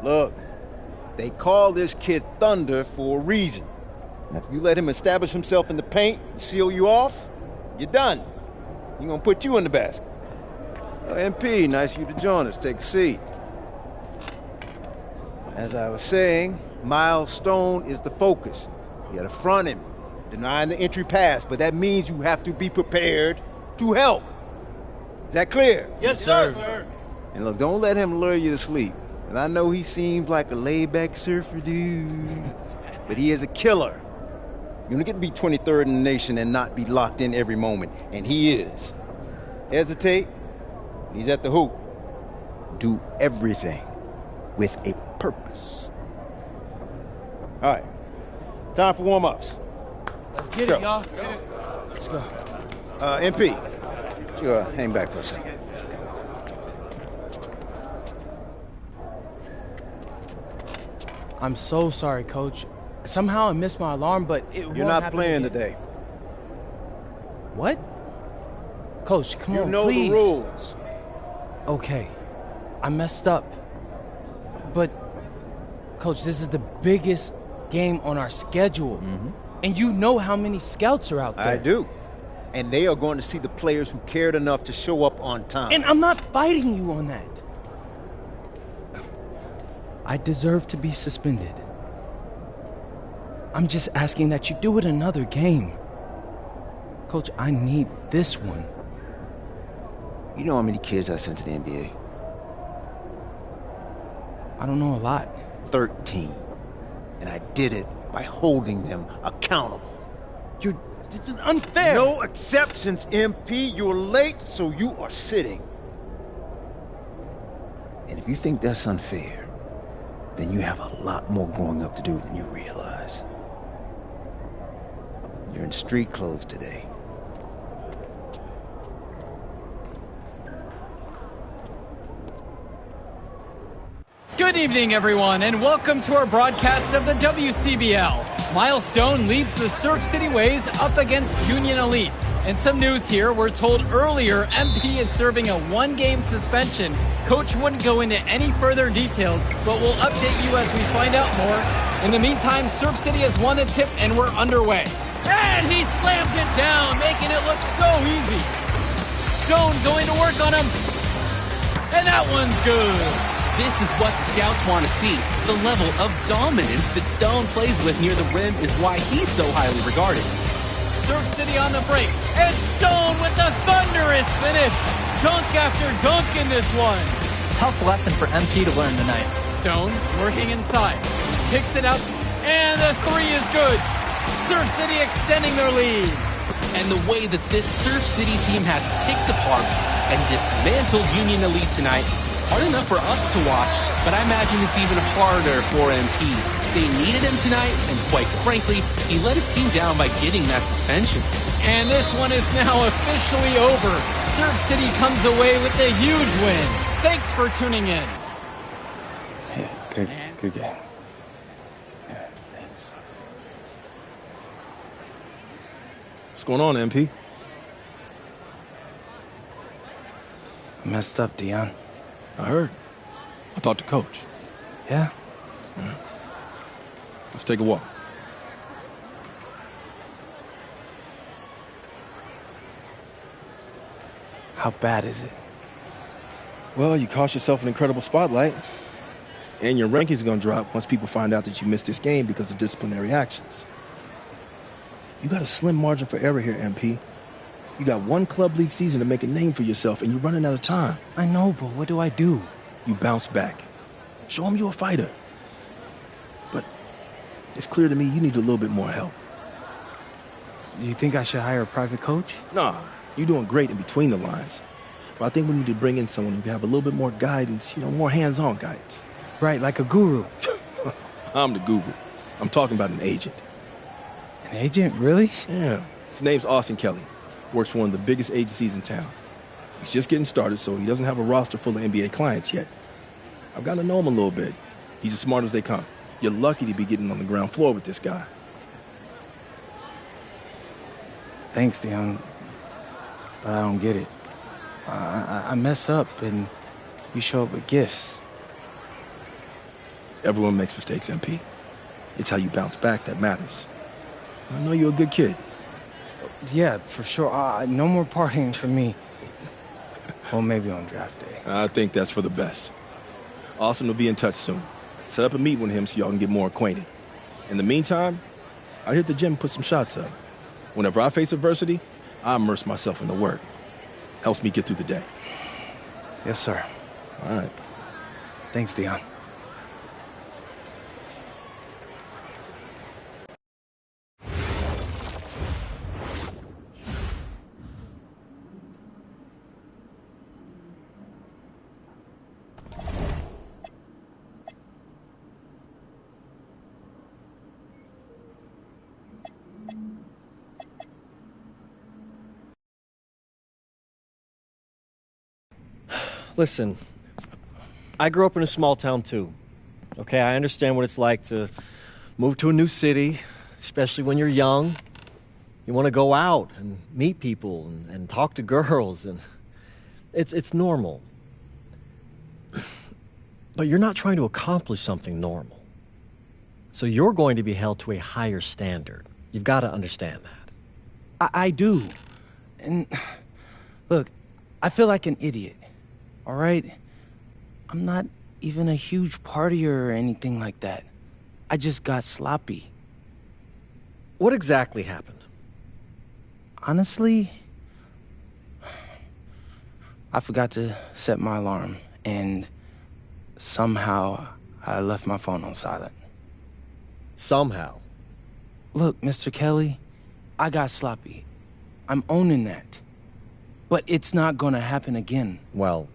Look, they call this kid Thunder for a reason. And if you let him establish himself in the paint and seal you off, you're done. He's gonna put you in the basket. MP, nice of you to join us. Take a seat. As I was saying, Miles Stone is the focus. You gotta front him, denying the entry pass, but that means you have to be prepared to help. Is that clear? Yes, sir. And look, don't let him lure you to sleep. And I know he seems like a laid-back surfer dude, but he is a killer. You're gonna get to be 23rd in the nation and not be locked in every moment, and he is. Hesitate, he's at the hoop. Do everything with a purpose. All right, time for warm-ups. Let's get it, y'all. Let's go. MP, you hang back for a second. I'm so sorry, Coach. Somehow I missed my alarm, but it won't You're not happen playing again. today. What? Coach, come on, You know please. the rules. Okay, I messed up. But, Coach, this is the biggest game on our schedule. Mm-hmm. And you know how many scouts are out there. I do. And they are going to see the players who cared enough to show up on time. And I'm not fighting you on that. I deserve to be suspended. I'm just asking that you do it another game. Coach, I need this one. You know how many kids I sent to the NBA? I don't know a lot. 13. And I did it by holding them accountable. This is unfair. No exceptions, MP. You're late, so you are sitting. And if you think that's unfair, then you have a lot more growing up to do than you realize. You're in street clothes today. Good evening, everyone, and welcome to our broadcast of the WCBL. Miles Stone leads the Surf City Waves up against Union Elite. And some news here, we're told earlier MP is serving a one-game suspension. Coach wouldn't go into any further details, but we'll update you as we find out more. In the meantime, Surf City has won the tip and we're underway. And he slams it down, making it look so easy. Stone going to work on him. And that one's good. This is what the scouts want to see. The level of dominance that Stone plays with near the rim is why he's so highly regarded. Surf City on the break, and Stone with the thunderous finish. Dunk after dunk in this one. Tough lesson for MP to learn tonight. Stone working inside, kicks it out, and the three is good. Surf City extending their lead. And the way that this Surf City team has picked apart and dismantled Union Elite tonight, hard enough for us to watch, but I imagine it's even harder for MP. They needed him tonight, and quite frankly, he let his team down by getting that suspension. And this one is now officially over. Surf City comes away with a huge win. Thanks for tuning in. Yeah, good game. Yeah, thanks. What's going on, MP? I messed up, Dion. I heard. I talked to Coach. Yeah? Let's take a walk. How bad is it? Well, you cost yourself an incredible spotlight. And your rankings are going to drop once people find out that you missed this game because of disciplinary actions. You got a slim margin for error here, MP. You got one club league season to make a name for yourself, and you're running out of time. I know, but what do I do? You bounce back. Show them you're a fighter. But it's clear to me you need a little bit more help. You think I should hire a private coach? Nah, you're doing great in between the lines. But I think we need to bring in someone who can have a little bit more guidance, more hands-on guidance. Right, like a guru. I'm the guru. I'm talking about an agent. An agent, really? Yeah. His name's Austin Kelly. Works for one of the biggest agencies in town. He's just getting started, so he doesn't have a roster full of NBA clients yet. I've got to know him a little bit. He's as smart as they come. You're lucky to be getting on the ground floor with this guy. Thanks, Dion. But I don't get it. I mess up, and you show up with gifts. Everyone makes mistakes, MP. It's how you bounce back that matters. I know you're a good kid. Yeah, for sure. No more partying for me. Well, maybe on draft day. I think that's for the best. Austin will be in touch soon. Set up a meet with him so y'all can get more acquainted. In the meantime, I hit the gym and put some shots up. Whenever I face adversity, I immerse myself in the work. Helps me get through the day. Yes, sir. All right. Thanks, Dion. Listen, I grew up in a small town too. Okay, I understand what it's like to move to a new city, especially when you're young. You want to go out and meet people and talk to girls, and it's normal. But you're not trying to accomplish something normal. So you're going to be held to a higher standard. You've got to understand that. I do. And look, I feel like an idiot. All right? I'm not even a huge partier or anything like that. I just got sloppy. What exactly happened? Honestly, I forgot to set my alarm, and somehow I left my phone on silent. Somehow? Look, Mr. Kelly, I got sloppy. I'm owning that. But it's not gonna happen again. Well,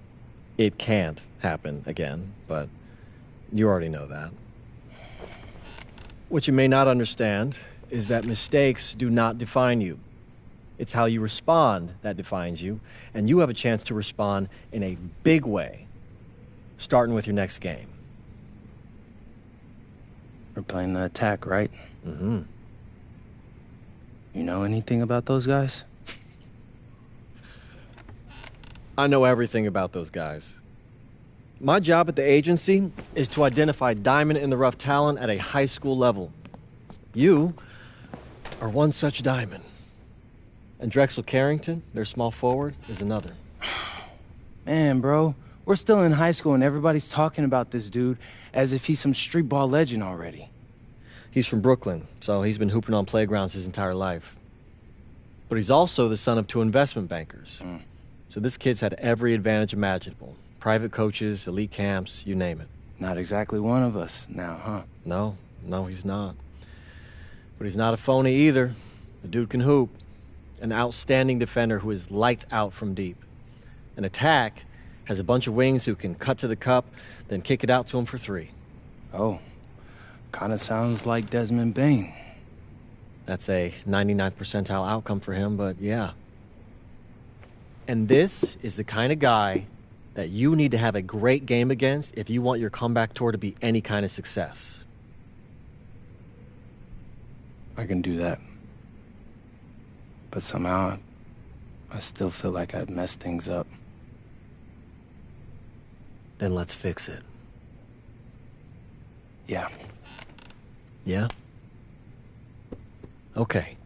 it can't happen again, but you already know that. What you may not understand is that mistakes do not define you. It's how you respond that defines you, and you have a chance to respond in a big way, starting with your next game. We're playing the attack, right? Mm-hmm. You know anything about those guys? I know everything about those guys. My job at the agency is to identify diamond-in-the-rough talent at a high school level. You are one such diamond. And Drexel Carrington, their small forward, is another. Man, bro, we're still in high school and everybody's talking about this dude as if he's some street ball legend already. He's from Brooklyn, so he's been hooping on playgrounds his entire life. But he's also the son of 2 investment bankers. So this kid's had every advantage imaginable. Private coaches, elite camps, you name it. Not exactly one of us now, huh? No, he's not. But he's not a phony either. The dude can hoop. An outstanding defender who is lights out from deep. An attack has a bunch of wings who can cut to the cup, then kick it out to him for 3. Oh, kind of sounds like Desmond Bain. That's a 99th percentile outcome for him, but yeah. And this is the kind of guy that you need to have a great game against if you want your comeback tour to be any kind of success. I can do that. But somehow, I still feel like I'd messed things up. Then let's fix it. Yeah. Yeah? Okay.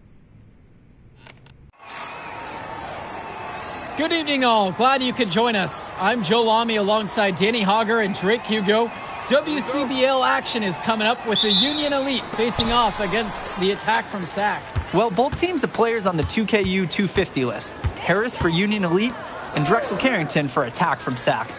Good evening, all. Glad you could join us. I'm Joe Lamy alongside Danny Hogger and Drake Hugo. WCBL action is coming up with the Union Elite facing off against the attack from SAC. Well, both teams have players on the 2KU250 list. Harris for Union Elite and Drexel Carrington for attack from SAC.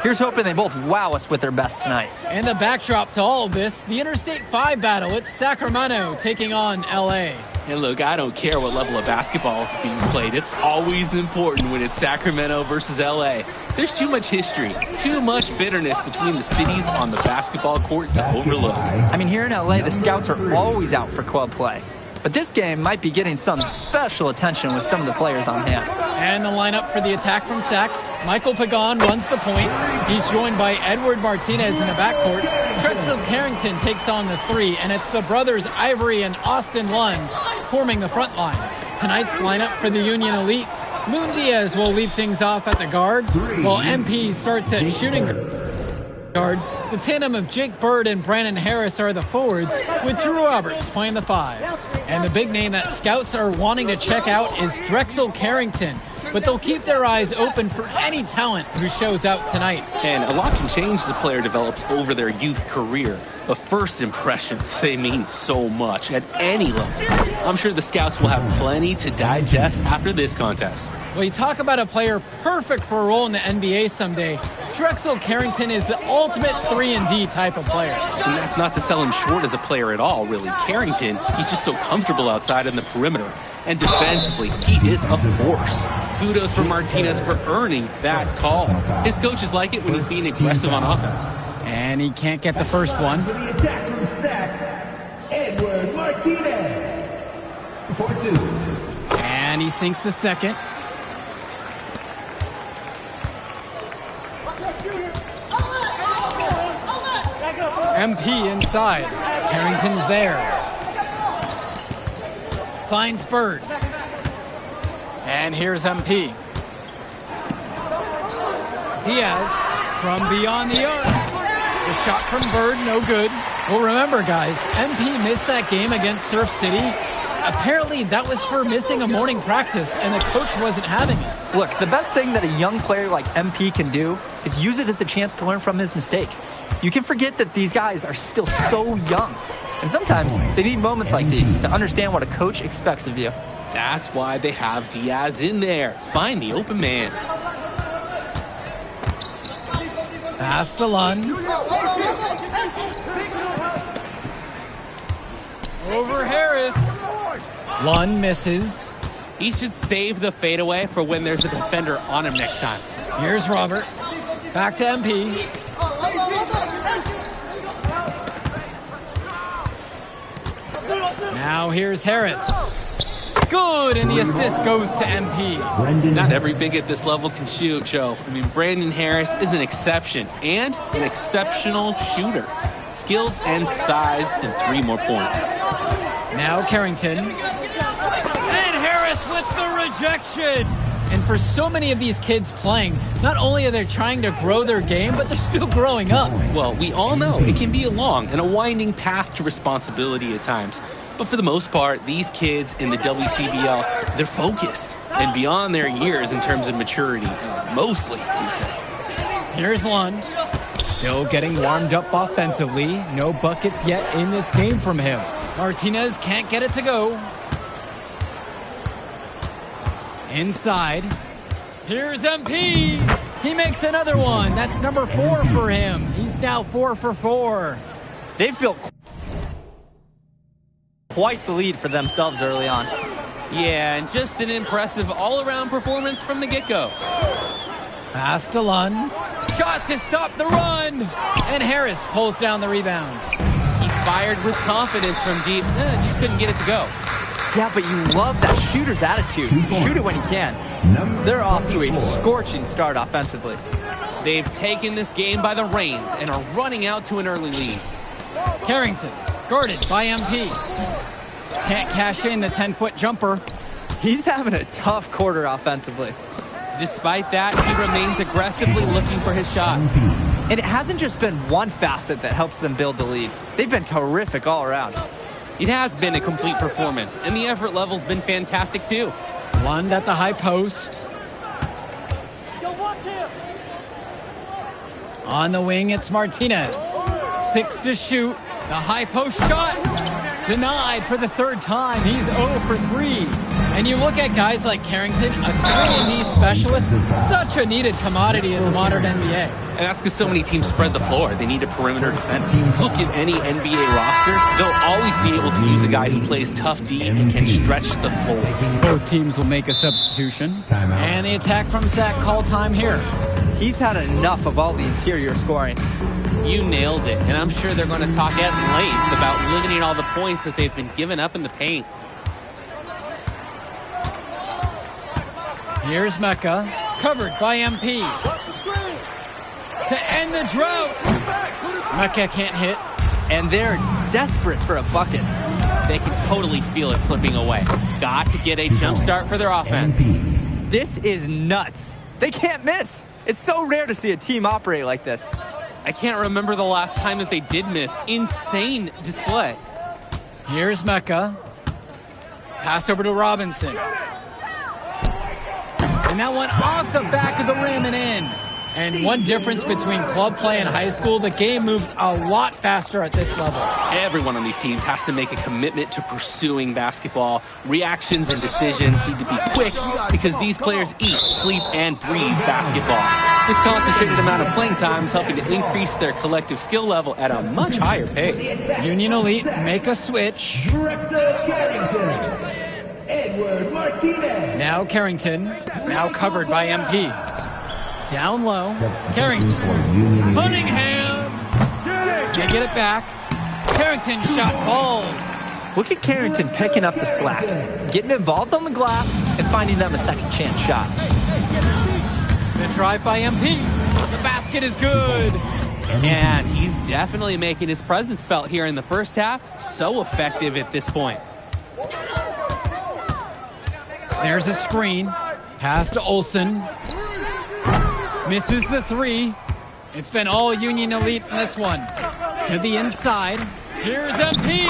Here's hoping they both wow us with their best tonight. And the backdrop to all of this, the Interstate 5 battle. It's Sacramento taking on LA. And look, I don't care what level of basketball is being played. It's always important when it's Sacramento versus LA. There's too much history, too much bitterness between the cities on the basketball court to overlook. I mean, here in LA, the scouts are always out for club play. But this game might be getting some special attention with some of the players on hand. And the lineup for the attack from SAC. Michael Pagan runs the point. He's joined by Edward Martinez in the backcourt. Drexel Carrington takes on the 3, and it's the brothers Ivory and Austin Lund forming the front line. Tonight's lineup for the Union Elite. Moon Diaz will lead things off at the guard, while MP starts at shooting guard. The tandem of Jake Bird and Brandon Harris are the forwards, with Drew Roberts playing the 5. And the big name that scouts are wanting to check out is Drexel Carrington, but they'll keep their eyes open for any talent who shows out tonight. And a lot can change as a player develops over their youth career. But first impressions, they mean so much at any level. I'm sure the scouts will have plenty to digest after this contest. Well, you talk about a player perfect for a role in the NBA someday. Drexel Carrington is the ultimate 3-and-D type of player. And that's not to sell him short as a player at all, really. Carrington, he's just so comfortable outside in the perimeter. And defensively, he is a force. Kudos for Martinez for earning that call. His coaches like it when he's being aggressive on offense. And he can't get the first one. For the attack from Sac, Edward Martinez. 4-2. And he sinks the second. MP inside. Carrington's there. Finds Bird. And here's MP. Diaz from beyond the arc. The shot from Bird, no good. Well, remember, guys, MP missed that game against Surf City. Apparently, that was for missing a morning practice, and the coach wasn't having it. Look, the best thing that a young player like MP can do is use it as a chance to learn from his mistake. You can forget that these guys are still so young. And sometimes they need moments like these to understand what a coach expects of you. That's why they have Diaz in there. Find the open man. Pass to Lund. Over Harris. Lund misses. He should save the fadeaway for when there's a defender on him next time. Here's Robert. Back to MP. Now here's Harris. Good, and the assist goes to MP. Not every big at this level can shoot, Joe. I mean, Brandon Harris is an exception and an exceptional shooter. Skills and size and 3 more points. Now Carrington. And Harris with the rejection. And for so many of these kids playing, not only are they trying to grow their game, but they're still growing up. Well, we all know it can be a long and a winding path to responsibility at times. But for the most part, these kids in the WCBL, they're focused and beyond their years in terms of maturity. Mostly, you'd say. Here's Lund. Still getting warmed up offensively. No buckets yet in this game from him. Martinez can't get it to go. Inside. Here's MP. He makes another one. That's number 4 for him. He's now 4 for 4. They've built quite the lead for themselves early on. Yeah, and just an impressive all-around performance from the get-go. Pass to Lund. Shot to stop the run. And Harris pulls down the rebound. He fired with confidence from deep. Just couldn't get it to go. Yeah, but you love that shooter's attitude. Shoot it when you can. They're off to a scorching start offensively. They've taken this game by the reins and are running out to an early lead. Carrington, guarded by MP. Can't cash in the 10-foot jumper. He's having a tough quarter offensively. Despite that, he remains aggressively looking for his shot. And it hasn't just been one facet that helps them build the lead. They've been terrific all around. It has been a complete performance, and the effort level's been fantastic too. Lund at the high post. On the wing, it's Martinez. 6 to shoot. The high post shot. Denied for the 3rd time. He's 0 for 3. And you look at guys like Carrington, a 3-and-D specialist, such a needed commodity in the modern NBA. And that's because so many teams spread the floor. They need a perimeter defender. Look at any NBA roster. They'll always be able to use a guy who plays tough D and can stretch the floor. Both teams will make a substitution. And the attack from Sac call time here. He's had enough of all the interior scoring. You nailed it. And I'm sure they're going to talk at length about limiting all the points that they've been giving up in the paint. Here's Mecca, covered by MP. To end the drought. Mecca can't hit. And they're desperate for a bucket. They can totally feel it slipping away. Got to get a jump start for their offense. This is nuts. They can't miss. It's so rare to see a team operate like this. I can't remember the last time that they did miss. Insane display. Here's Mecca. Pass over to Robinson. And that one off the back of the rim and in. And one difference between club play and high school, the game moves a lot faster at this level. Everyone on these teams has to make a commitment to pursuing basketball. Reactions and decisions need to be quick because these players eat, sleep, and breathe basketball. This concentrated amount of playing time is helping to increase their collective skill level at a much higher pace. Union Elite make a switch. Drexel Carrington. Edward Martinez. Now Carrington, now covered by MP. Down low, Carrington. Cunningham. They get it back. Carrington shot falls. Look at Carrington picking up the slack, getting involved on the glass, and finding them a second chance shot. The drive by MP. The basket is good. And he's definitely making his presence felt here in the first half. So effective at this point. There's a screen. Pass to Olsen. Misses the three. It's been all Union Elite in this one. To the inside. Here's MP.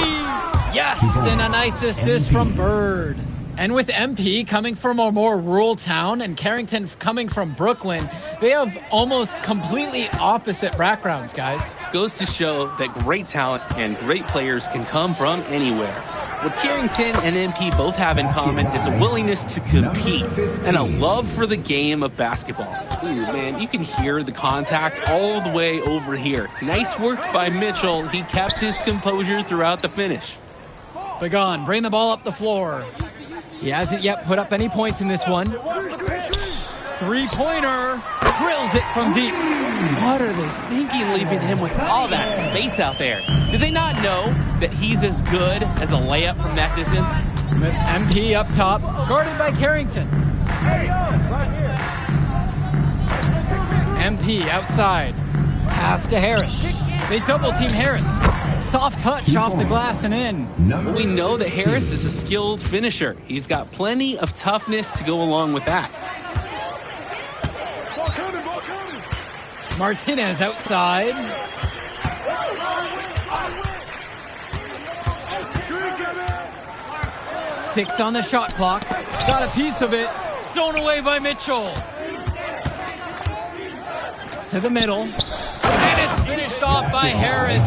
Yes, and a nice assist from Bird. And with MP coming from a more rural town and Carrington coming from Brooklyn, they have almost completely opposite backgrounds, guys. Goes to show that great talent and great players can come from anywhere. What Carrington and MP both have in common is a willingness to compete and a love for the game of basketball. Ooh, man, you can hear the contact all the way over here. Nice work by Mitchell. He kept his composure throughout the finish. Begon, bring the ball up the floor. He hasn't yet put up any points in this one. Three-pointer. Drills it from deep. What are they thinking leaving him with all that space out there? Do they not know that he's as good as a layup from that distance? With MP up top, guarded by Carrington. MP outside. Pass to Harris. They double-team Harris. Soft touch off the glass and in. We know that Harris is a skilled finisher. He's got plenty of toughness to go along with that. Martinez outside. Six on the shot clock. Got a piece of it. Stolen away by Mitchell. To the middle. And it's finished off by Harris.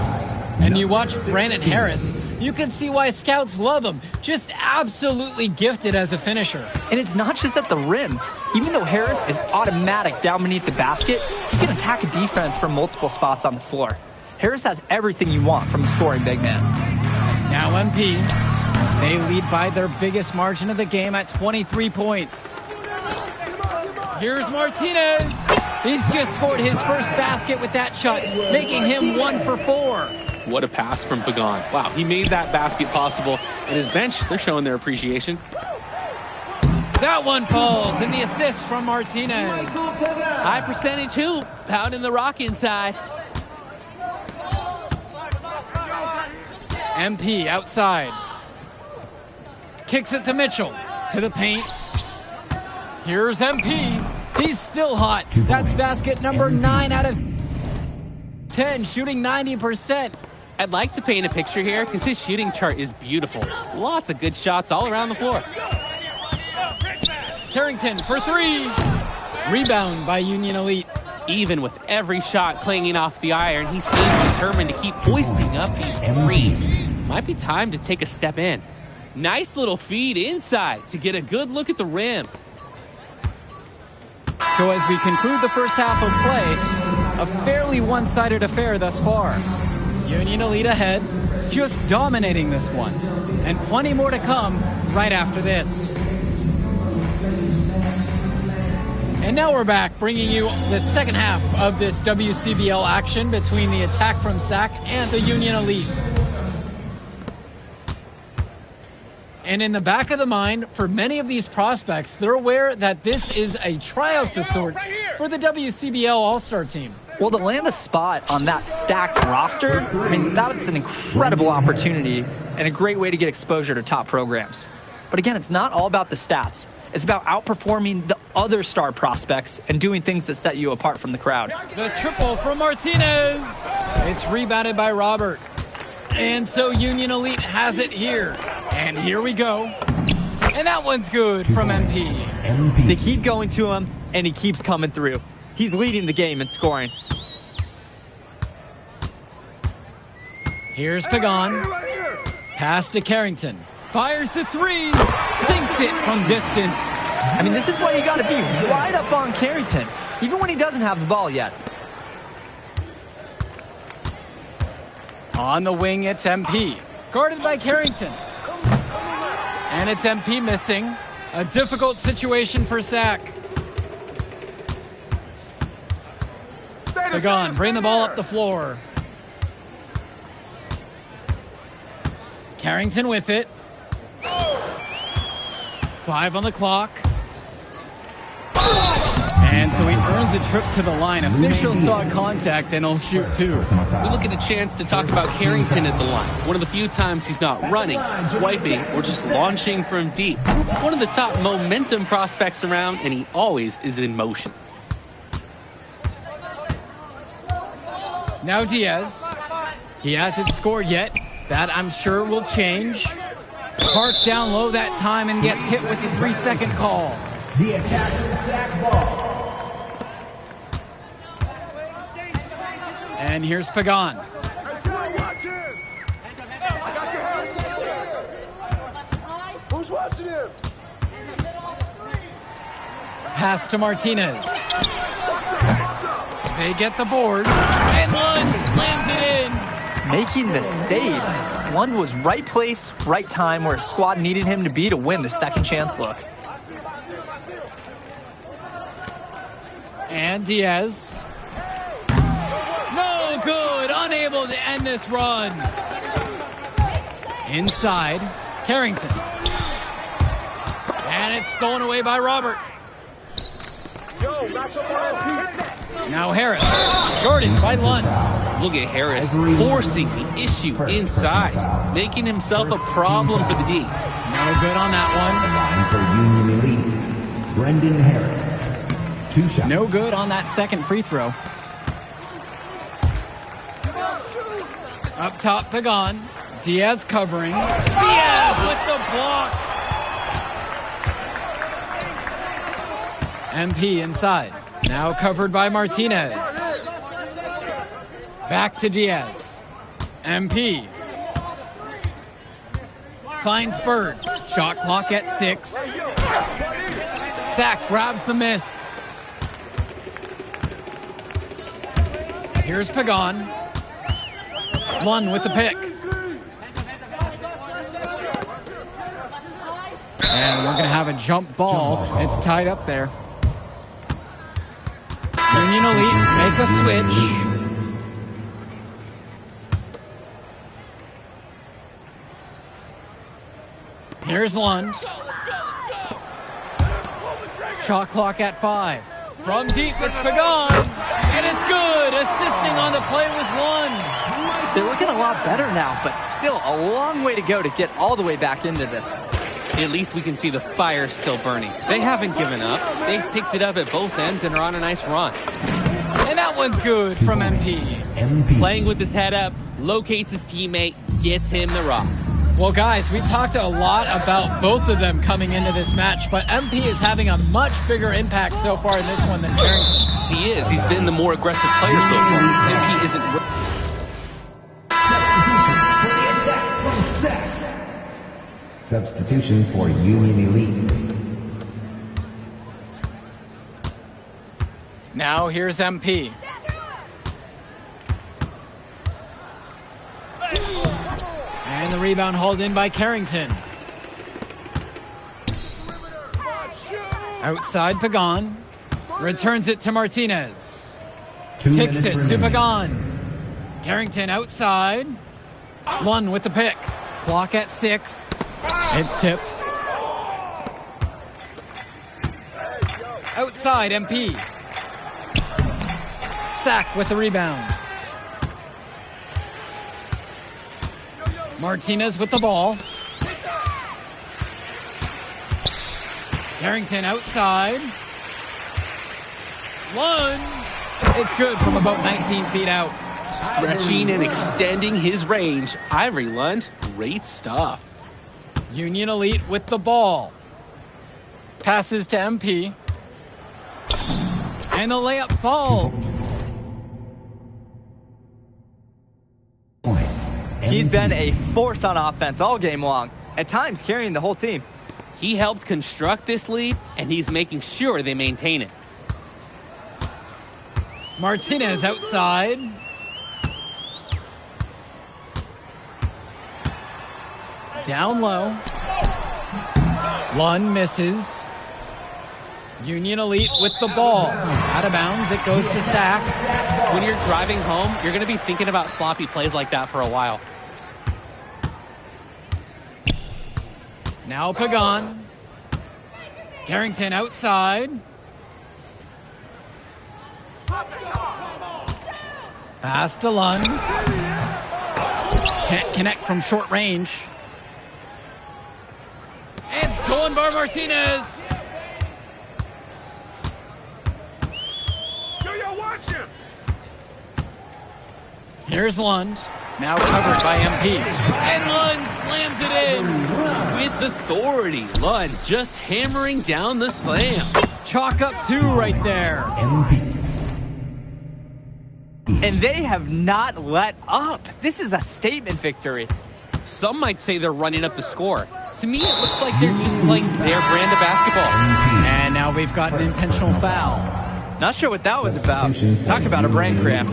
And you watch Brandon Harris, you can see why scouts love him. Just absolutely gifted as a finisher. And it's not just at the rim. Even though Harris is automatic down beneath the basket, he can attack a defense from multiple spots on the floor. Harris has everything you want from a scoring big man. Now MP. They lead by their biggest margin of the game at 23 points. Here's Martinez. He's just scored his first basket with that shot, making him 1 for 4. What a pass from Pagan. Wow, he made that basket possible. And his bench, they're showing their appreciation. That one falls, and the assist from Martinez. High percentage hoop out in the rock inside. MP outside. Kicks it to Mitchell. To the paint. Here's MP. He's still hot. That's basket number 9 out of 10, shooting 90%. I'd like to paint a picture here because his shooting chart is beautiful. Lots of good shots all around the floor. Carrington for 3. Rebound by Union Elite. Even with every shot clanging off the iron, he seems determined to keep hoisting up these threes. Might be time to take a step in. Nice little feed inside to get a good look at the rim. So as we conclude the first half of play, a fairly one-sided affair thus far. Union Elite ahead, just dominating this one. And plenty more to come right after this. And now we're back, bringing you the second half of this WCBL action between the attack from SAC and the Union Elite. And in the back of the mind, for many of these prospects, they're aware that this is a tryout of sorts for the WCBL All-Star team. Well, to land a spot on that stacked roster, I mean, that's an incredible opportunity and a great way to get exposure to top programs. But again, it's not all about the stats. It's about outperforming the other star prospects and doing things that set you apart from the crowd. The triple from Martinez. It's rebounded by Robert. And so Union Elite has it here. And here we go. And that one's good from MP. They keep going to him, and he keeps coming through. He's leading the game in scoring. Here's Pagan. Pass to Carrington. Fires the three. Sinks it from distance. I mean, this is why you got to be right up on Carrington, even when he doesn't have the ball yet. On the wing, it's MP. Guarded by Carrington. And it's MP missing. A difficult situation for Sack. Pagan, bring the ball up the floor. Carrington with it. 5 on the clock. And so he earns a trip to the line. Officials saw contact and he'll shoot 2. We look at a chance to talk about Carrington at the line. One of the few times he's not running, swiping, or just launching from deep. One of the top momentum prospects around, and he always is in motion. Now Diaz. He hasn't scored yet. That, I'm sure, will change. Park down low that time and gets hit with the 3-second call. The attacking Sack ball. And here's Pagan. Who's watching him? Pass to Martinez. They get the board. And Lund slams it in. Making the save. Lund was right place, right time where his squad needed him to be to win the second chance look. And Diaz. No good. Unable to end this run. Inside. Carrington. And it's stolen away by Robert. Now Harris. Guarded by Lund. Look at Harris forcing the issue inside, making himself a problem for the D. No good on that For Union Elite, Brendan Harris. 2 shots. one. No good on that second free throw. Up top, Pagan. Diaz covering. Diaz with the block. MP inside. Now covered by Martinez. Back to Diaz. MP. Finds Bird. Shot clock at 6. Sack grabs the miss. Here's Pagan. Lund with the pick. And we're going to have a jump ball. It's tied up there. Union Elite make a switch. Here's Lund. Shot clock at 5. From deep, it's Pagan. And it's good. Assisting on the play was Lund. They're looking a lot better now, but still a long way to go to get all the way back into this. At least we can see the fire still burning. They haven't given up. They've picked it up at both ends and are on a nice run. And that one's good from MP. Playing with his head up, locates his teammate, gets him the rock. Well, guys, we talked a lot about both of them coming into this match, but MP is having a much bigger impact so far in this one than Carrington. He is. He's been the more aggressive player so far. MP isn't... Substitution for Union Elite. Now here's MP. And the rebound hauled in by Carrington. Outside Pagan. Returns it to Martinez. Kicks it to Pagan. Carrington outside. Lund with the pick. Clock at 6. It's tipped. Outside MP. Sack with the rebound. Martinez with the ball. Carrington outside. Lunge. It's good from about 19 feet out. Stretching and extending his range. Ivory Lund, great stuff. Union Elite with the ball. Passes to MP. And the layup falls. He's been a force on offense all game long, at times carrying the whole team. He helped construct this lead, and he's making sure they maintain it. Martinez outside. Down low. Lund misses. Union Elite with the ball. Out of bounds, it goes to Sack. When you're driving home, you're going to be thinking about sloppy plays like that for a while. Now Pagan. Carrington outside. Pass to Lund. Can't connect from short range. And stolen by Martinez. Watch him. Here's Lund. Now covered by MP. And Lund slams it in. With authority, Lund just hammering down the slam. Chalk up 2 right there. And they have not let up. This is a statement victory. Some might say they're running up the score. To me, it looks like they're just playing their brand of basketball. And now we've got an intentional foul. Not sure what that was about. Talk about a brain cramp.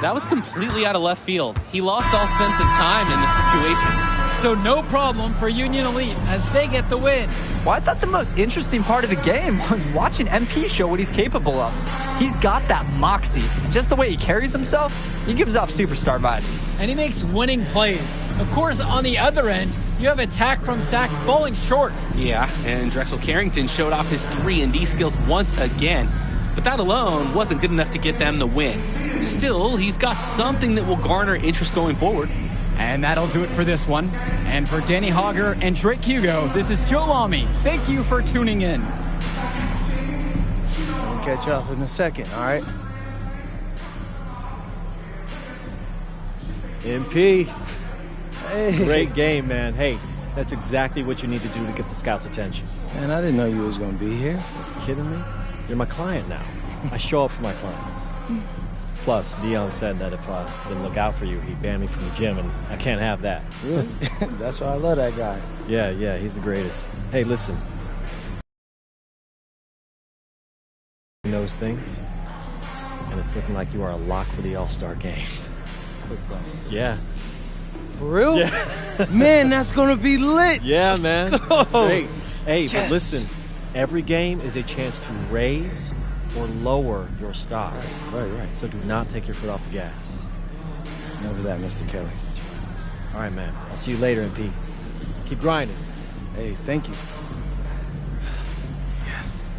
That was completely out of left field. He lost all sense of time in the situation. So no problem for Union Elite as they get the win. Well, I thought the most interesting part of the game was watching MP show what he's capable of. He's got that moxie. Just the way he carries himself, he gives off superstar vibes. And he makes winning plays. Of course, on the other end, you have attack from Sack falling short. Yeah, and Drexel Carrington showed off his 3-and-D skills once again. But that alone wasn't good enough to get them the win. Still, he's got something that will garner interest going forward. And that'll do it for this one. And for Danny Hogger and Drake Hugo, this is Joe Lamy. Thank you for tuning in. I'll catch you off in a second, all right? MP, Hey. great game, man. Hey, that's exactly what you need to do to get the scouts' attention. Man, I didn't know you was going to be here. You kidding me? You're my client now. I show up for my clients. Plus, Dion said that if I didn't look out for you, he'd ban me from the gym, and I can't have that. Really? That's why I love that guy. Yeah, he's the greatest. Hey, listen. Knows things, and it's looking like you are a lock for the All-Star game. Yeah. For real? Yeah. Man, that's going to be lit. Yeah, man. That's great. Hey, Yes. but listen, every game is a chance to raise or lower your stock. Right. So do not take your foot off the gas. Never that, Mr. Kelly. All right, man. I'll see you later, MP. Keep grinding. Hey, thank you. Yes.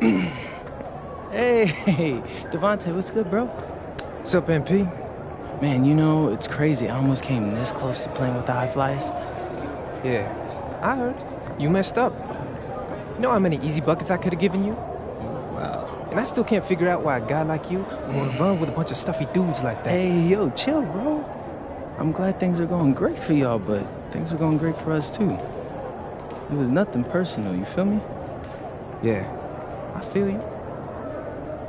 Hey, Devontae, what's good, bro? What's up, MP? Man, you know, it's crazy. I almost came this close to playing with the High Flyers. Yeah, I heard. You messed up. You know how many easy buckets I could have given you? Wow. And I still can't figure out why a guy like you would want to run with a bunch of stuffy dudes like that. Hey, yo, chill, bro. I'm glad things are going great for y'all, but things are going great for us, too. It was nothing personal, you feel me? Yeah, I feel you.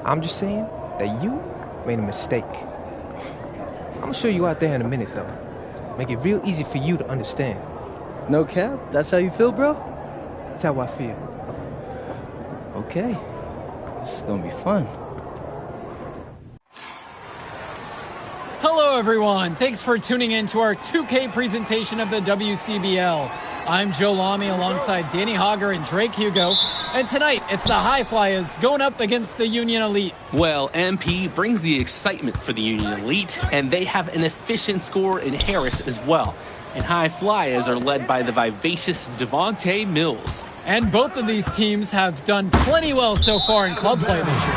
I'm just saying that you made a mistake. I'm gonna show you out there in a minute, though. Make it real easy for you to understand. No cap? That's how you feel, bro? That's how I feel. Okay. This is gonna be fun. Hello, everyone. Thanks for tuning in to our 2K presentation of the WCBL. I'm Joe Lamy alongside Danny Hogger and Drake Hugo. And tonight, it's the High Flyers going up against the Union Elite. Well, MP brings the excitement for the Union Elite, and they have an efficient scorer in Harris as well. And High Flyers are led by the vivacious Devontae Mills. And both of these teams have done plenty well so far in club play this year.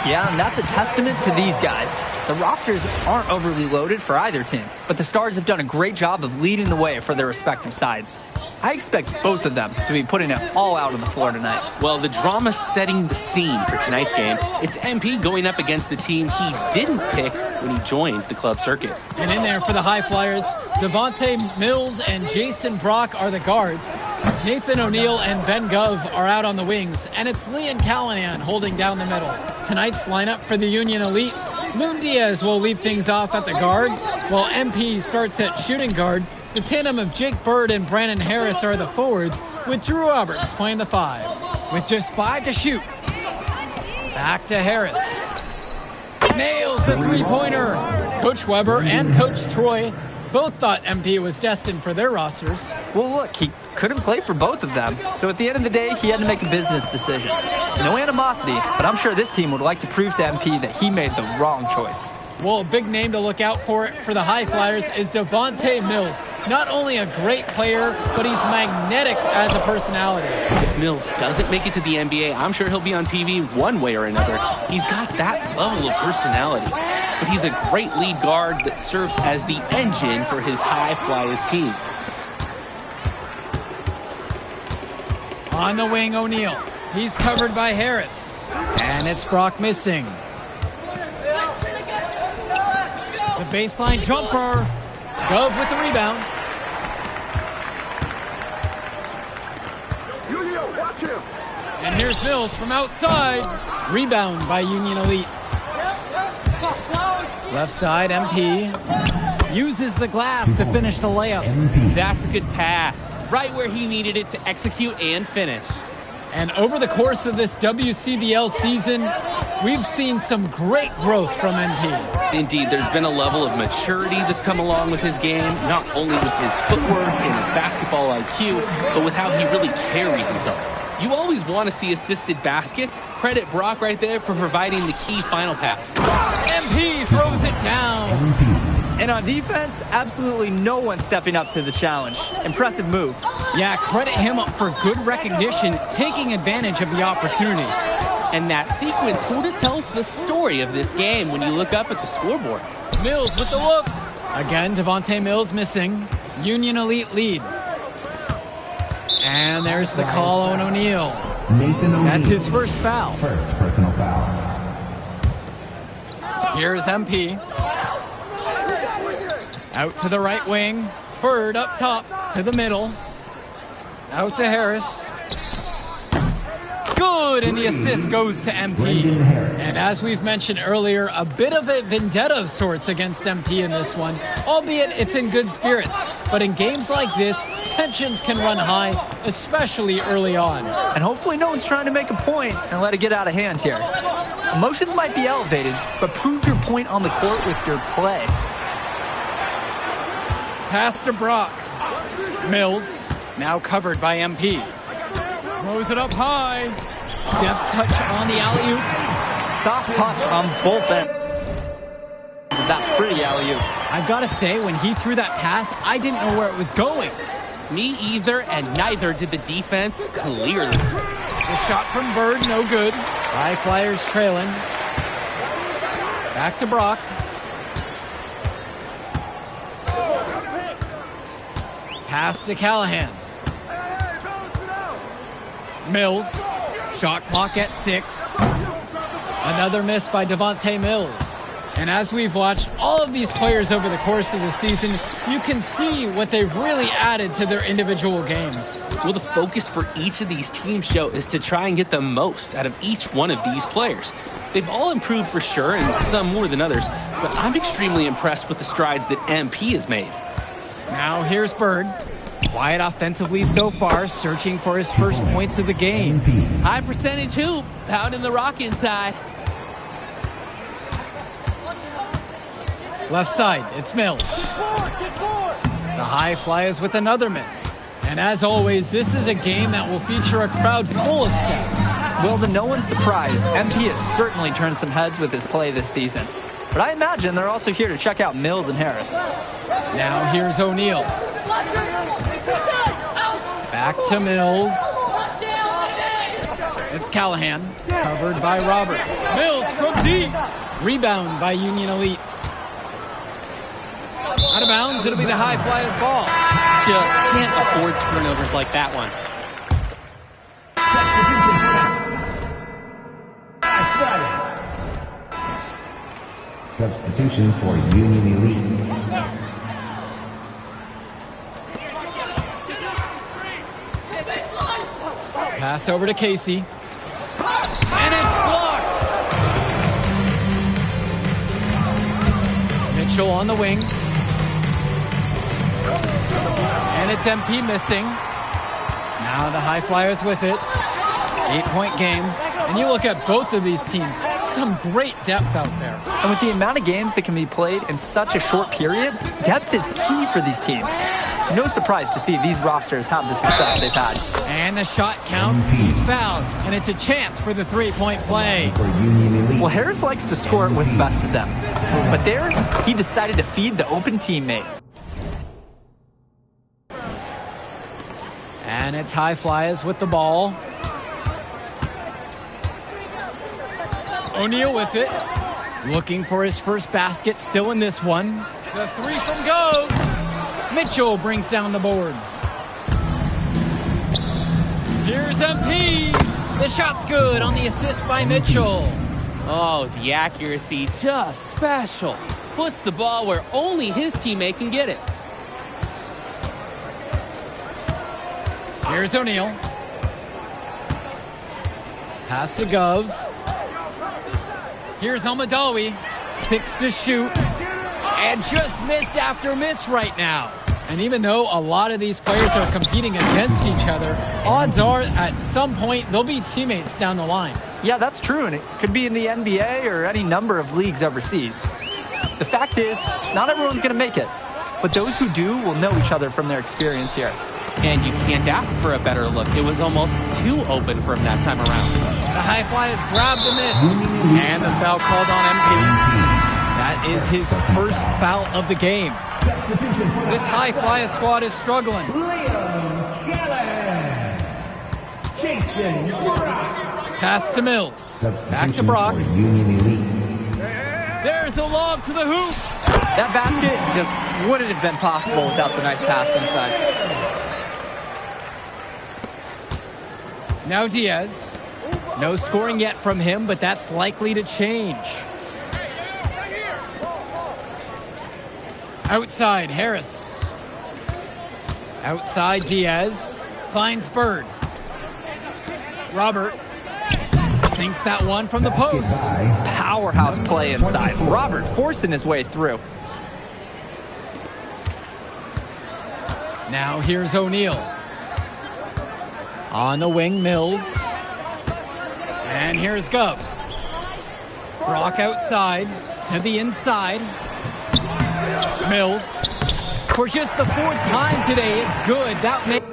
Yeah, and that's a testament to these guys. The rosters aren't overly loaded for either team, but the Stars have done a great job of leading the way for their respective sides. I expect both of them to be putting it all out on the floor tonight. Well, the drama setting the scene for tonight's game. It's MP going up against the team he didn't pick when he joined the club circuit. And in there for the High Flyers, Devontae Mills and Jason Brock are the guards. Nathan O'Neill and Ben Gov are out on the wings, and it's Leon Callahan holding down the middle. Tonight's lineup for the Union Elite, Loon Diaz will lead things off at the guard, while MP starts at shooting guard. The tandem of Jake Bird and Brandon Harris are the forwards, with Drew Roberts playing the 5. With just 5 to shoot. Back to Harris. Nails the three-pointer. Coach Weber and Coach Troy both thought MP was destined for their rosters. Well, look, he couldn't play for both of them, so at the end of the day, he had to make a business decision. No animosity, but I'm sure this team would like to prove to MP that he made the wrong choice. Well, a big name to look out for the High Flyers is Devontae Mills. Not only a great player, but he's magnetic as a personality. If Mills doesn't make it to the NBA, I'm sure he'll be on TV one way or another. He's got that level of personality. But he's a great lead guard that serves as the engine for his High Flyers team. On the wing, O'Neill. He's covered by Harris. And it's Brock missing. The baseline jumper. Gove with the rebound. Watch him. And here's Mills from outside. Rebound by Union Elite. Left side, MP. Uses the glass to finish the layup. That's a good pass. Right where he needed it to execute and finish. And over the course of this WCBL season, we've seen some great growth from MP. Indeed, there's been a level of maturity that's come along with his game, not only with his footwork and his basketball IQ, but with how he really carries himself. You always want to see assisted baskets. Credit Brock right there for providing the key final pass. MP throws it down. And on defense, absolutely no one stepping up to the challenge. Impressive move. Yeah, credit him for good recognition, taking advantage of the opportunity. And that sequence sort of tells the story of this game when you look up at the scoreboard. Mills with the look. Again, Devontae Mills missing. Union Elite lead. And there's the call on O'Neill. Nathan O'Neill. That's his first foul. First personal foul. Here's MP. Out to the right wing. Bird up top to the middle. Out to Harris. Good, and the assist goes to MP. And as we've mentioned earlier, a bit of a vendetta of sorts against MP in this one, albeit it's in good spirits. But in games like this, tensions can run high, especially early on. And hopefully no one's trying to make a point and let it get out of hand here. Emotions might be elevated, but prove your point on the court with your play. Pass to Brock. Mills, now covered by MP. Throws it up high. Deft touch on the alley-oop. Soft touch on both ends. That pretty alley-oop. I've got to say, when he threw that pass, I didn't know where it was going. Me either, and neither did the defense, clearly. The shot from Bird, no good. High Flyers trailing. Back to Brock. Pass to Callahan. Mills. Shot clock at 6. Another miss by Devontae Mills. And as we've watched all of these players over the course of the season, you can see what they've really added to their individual games. Well, the focus for each of these teams show is to try and get the most out of each one of these players. They've all improved for sure, and some more than others, but I'm extremely impressed with the strides that MP has made. Now here's Bird. Quiet offensively so far, searching for his first points of the game. High percentage hoop out in the rock inside. Left side, it's Mills. The High Flyers with another miss. And as always, this is a game that will feature a crowd full of scouts. Well, to no one's surprise, MP has certainly turned some heads with his play this season. But I imagine they're also here to check out Mills and Harris. Now here's O'Neal. Back to Mills. It's Callahan, covered by Robert. Mills from deep. Rebound by Union Elite. Out of bounds, it'll be the High Flyers ball. Just can't afford turnovers like that one. Substitution for Union Elite. Pass over to Casey. And it's blocked. Mitchell on the wing. And it's MP missing. Now the High Flyers with it. 8-point game. And you look at both of these teams, some great depth out there. And with the amount of games that can be played in such a short period, depth is key for these teams. No surprise to see these rosters have the success they've had. And the shot counts. He's fouled. And it's a chance for the three-point play. Well, Harris likes to score it with the best of them. But there, he decided to feed the open teammate. And it's High Flyers with the ball. O'Neal with it. Looking for his first basket, still in this one. The three from go. Mitchell brings down the board. Here's MP. The shot's good on the assist by Mitchell. Oh, the accuracy, just special. Puts the ball where only his teammate can get it. Here's O'Neal. Pass to Gov. Here's Almadawi. 6 to shoot. And just miss after miss right now. And even though a lot of these players are competing against each other, odds are at some point they'll be teammates down the line. Yeah, that's true, and it could be in the NBA or any number of leagues overseas. The fact is, not everyone's going to make it, but those who do will know each other from their experience here. And you can't ask for a better look. It was almost too open from that time around. The High Flyers grab the miss. And the foul called on MP. That is his first foul of the game. This High Flyer squad is struggling. Pass to Mills. Back to Brock. There's a lob to the hoop. That basket just wouldn't have been possible without the nice pass inside. Now Diaz. No scoring yet from him, but that's likely to change. Outside, Harris. Outside, Diaz. Finds Bird. Robert sinks that one from the post. Powerhouse play inside. Robert forcing his way through. Now here's O'Neal. On the wing, Mills. And here's Gov. Brock outside to the inside. Mills. For just the 4th time today, it's good. That makes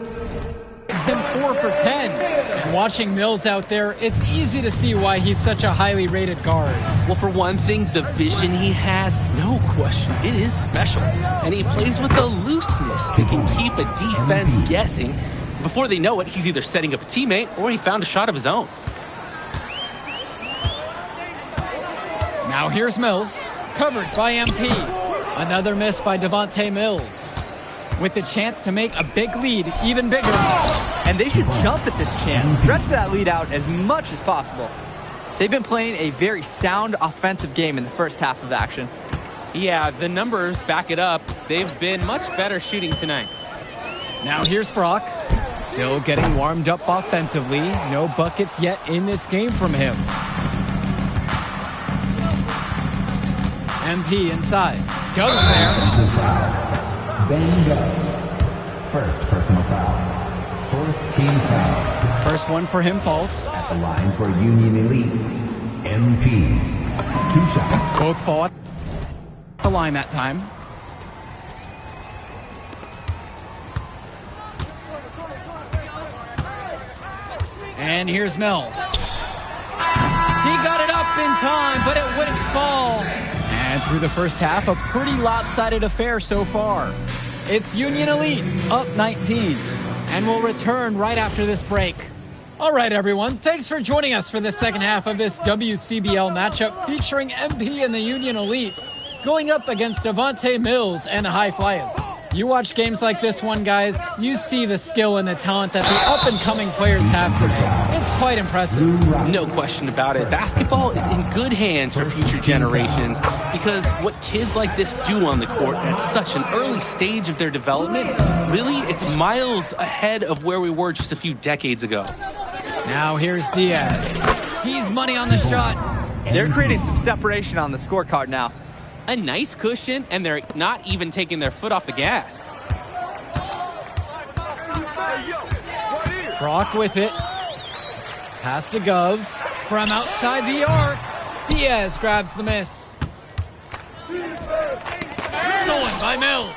him 4 for 10. And watching Mills out there, it's easy to see why he's such a highly rated guard. Well, for one thing, the vision he has, no question, it is special. And he plays with a looseness that can keep a defense guessing. Before they know it, he's either setting up a teammate or he found a shot of his own. Now here's Mills, covered by MP. Another miss by Devontae Mills, with the chance to make a big lead even bigger. And they should jump at this chance. Stretch that lead out as much as possible. They've been playing a very sound offensive game in the first half of action. Yeah, the numbers back it up. They've been much better shooting tonight. Now here's Brock, still getting warmed up offensively. No buckets yet in this game from him. MP inside. Goes there. Offensive foul. Ben Gove. First personal foul. Fourth team foul. First one for him falls. At the line for Union Elite, MP. 2 shots. Both fall at the line that time. And here's Mills. He got it up in time, but it wouldn't fall. And through the first half, a pretty lopsided affair so far. It's Union Elite up 19, and we'll return right after this break. All right, everyone, thanks for joining us for the second half of this WCBL matchup featuring MP and the Union Elite going up against Devontae Mills and the High Flyers. You watch games like this one, guys, you see the skill and the talent that the up-and-coming players have today. It's quite impressive. No question about it. Basketball is in good hands for future generations because what kids like this do on the court at such an early stage of their development, really, it's miles ahead of where we were just a few decades ago. Now here's Diaz. He's money on the shots. They're creating some separation on the scorecard now. A nice cushion, and they're not even taking their foot off the gas. Brock with it. Pass to Gove. From outside the arc. Diaz grabs the miss. Stolen by Mills.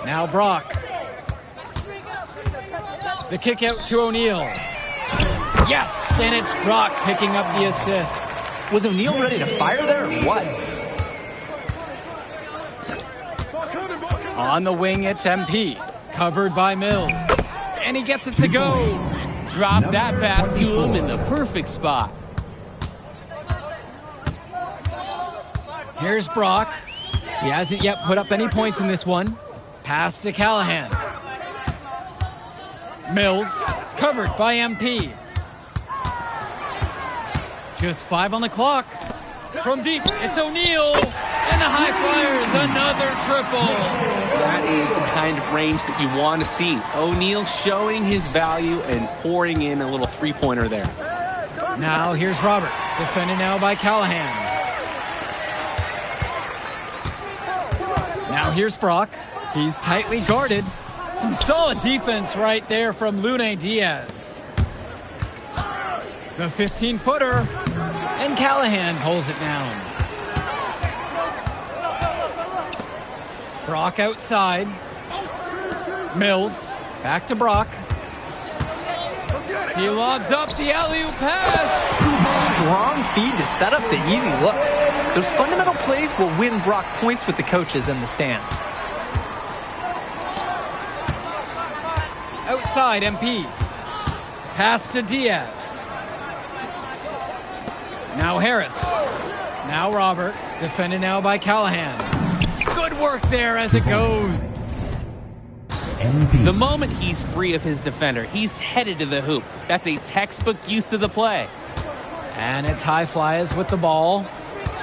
Now Brock. The kick out to O'Neal. Yes, and it's Brock picking up the assist. Was O'Neal ready to fire there or what? On the wing, it's MP. Covered by Mills. And he gets it to go. Drop that pass to him in the perfect spot. Here's Brock. He hasn't yet put up any points in this one. Pass to Callahan. Mills, covered by MP. Just 5 on the clock. From deep, it's O'Neal. And the High Flyers, another triple. That is the kind of range that you want to see. O'Neal showing his value and pouring in a little three-pointer there. Now here's Robert, defended now by Callahan. Now here's Brock. He's tightly guarded. Some solid defense right there from Lune Diaz. The 15-footer, and Callahan pulls it down. Brock outside. Mills, back to Brock. He lobs up the alley-oop pass. Strong feed to set up the easy look. Those fundamental plays will win Brock points with the coaches in the stands. Outside, MP. Pass to Diaz. Now Harris. Now Robert. Defended now by Callahan. Good work there as it goes. The moment he's free of his defender, he's headed to the hoop. That's a textbook use of the play. And it's High Flyers with the ball.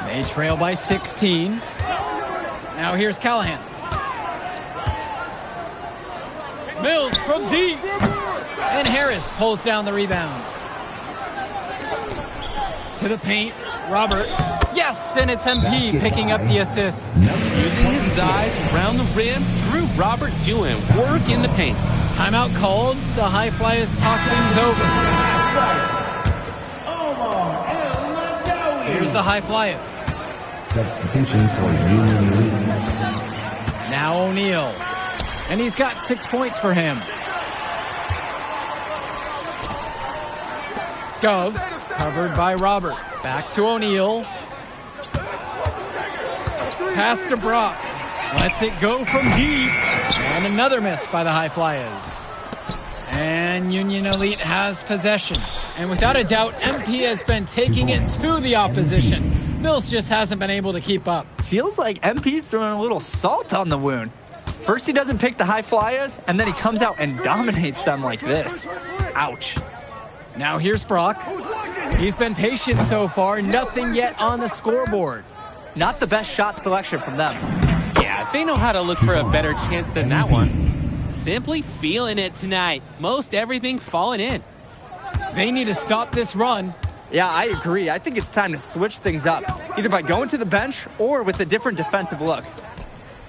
They trail by 16. Now here's Callahan. Mills from deep. And Harris pulls down the rebound. To the paint, Robert. Yes, and it's MP picking up the assist. Using his size around the rim, Drew Robert doing work in the paint. Timeout called. The High Flyers talk things over. Here's the High Flyers. Substitution for Union Elite. Now O'Neal. And he's got 6 points for him. Gove, covered by Robert. Back to O'Neal. Pass to Brock. Lets it go from deep. And another miss by the High Flyers. And Union Elite has possession. And without a doubt, MP has been taking it to the opposition. Mills just hasn't been able to keep up. Feels like MP's throwing a little salt on the wound. First he doesn't pick the High Flyers, and then he comes out and dominates them like this. Ouch. Now here's Brock. He's been patient so far, nothing yet on the scoreboard. Not the best shot selection from them. Yeah, they know how to look for a better chance than that one. Simply feeling it tonight. Most everything falling in. They need to stop this run. Yeah, I agree. I think it's time to switch things up, either by going to the bench or with a different defensive look.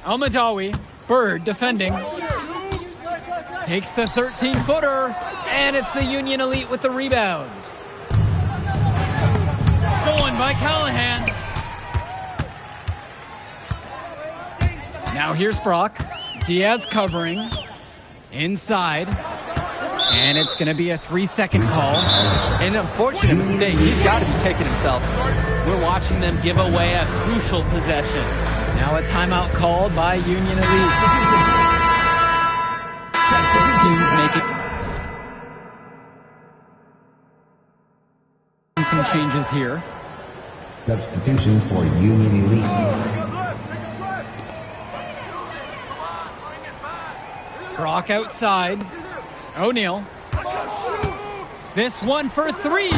Al-Madawi, Bird defending. Takes the 13-footer, and it's the Union Elite with the rebound. Stolen by Callahan. Now here's Brock. Diaz covering. Inside. And it's going to be a 3-second call. An unfortunate mistake. He's got to be kicking himself. We're watching them give away a crucial possession. Now a timeout called by Union Elite. Teams making some changes here. Substitution for Union Elite. Brock outside. O'Neal. This one for three.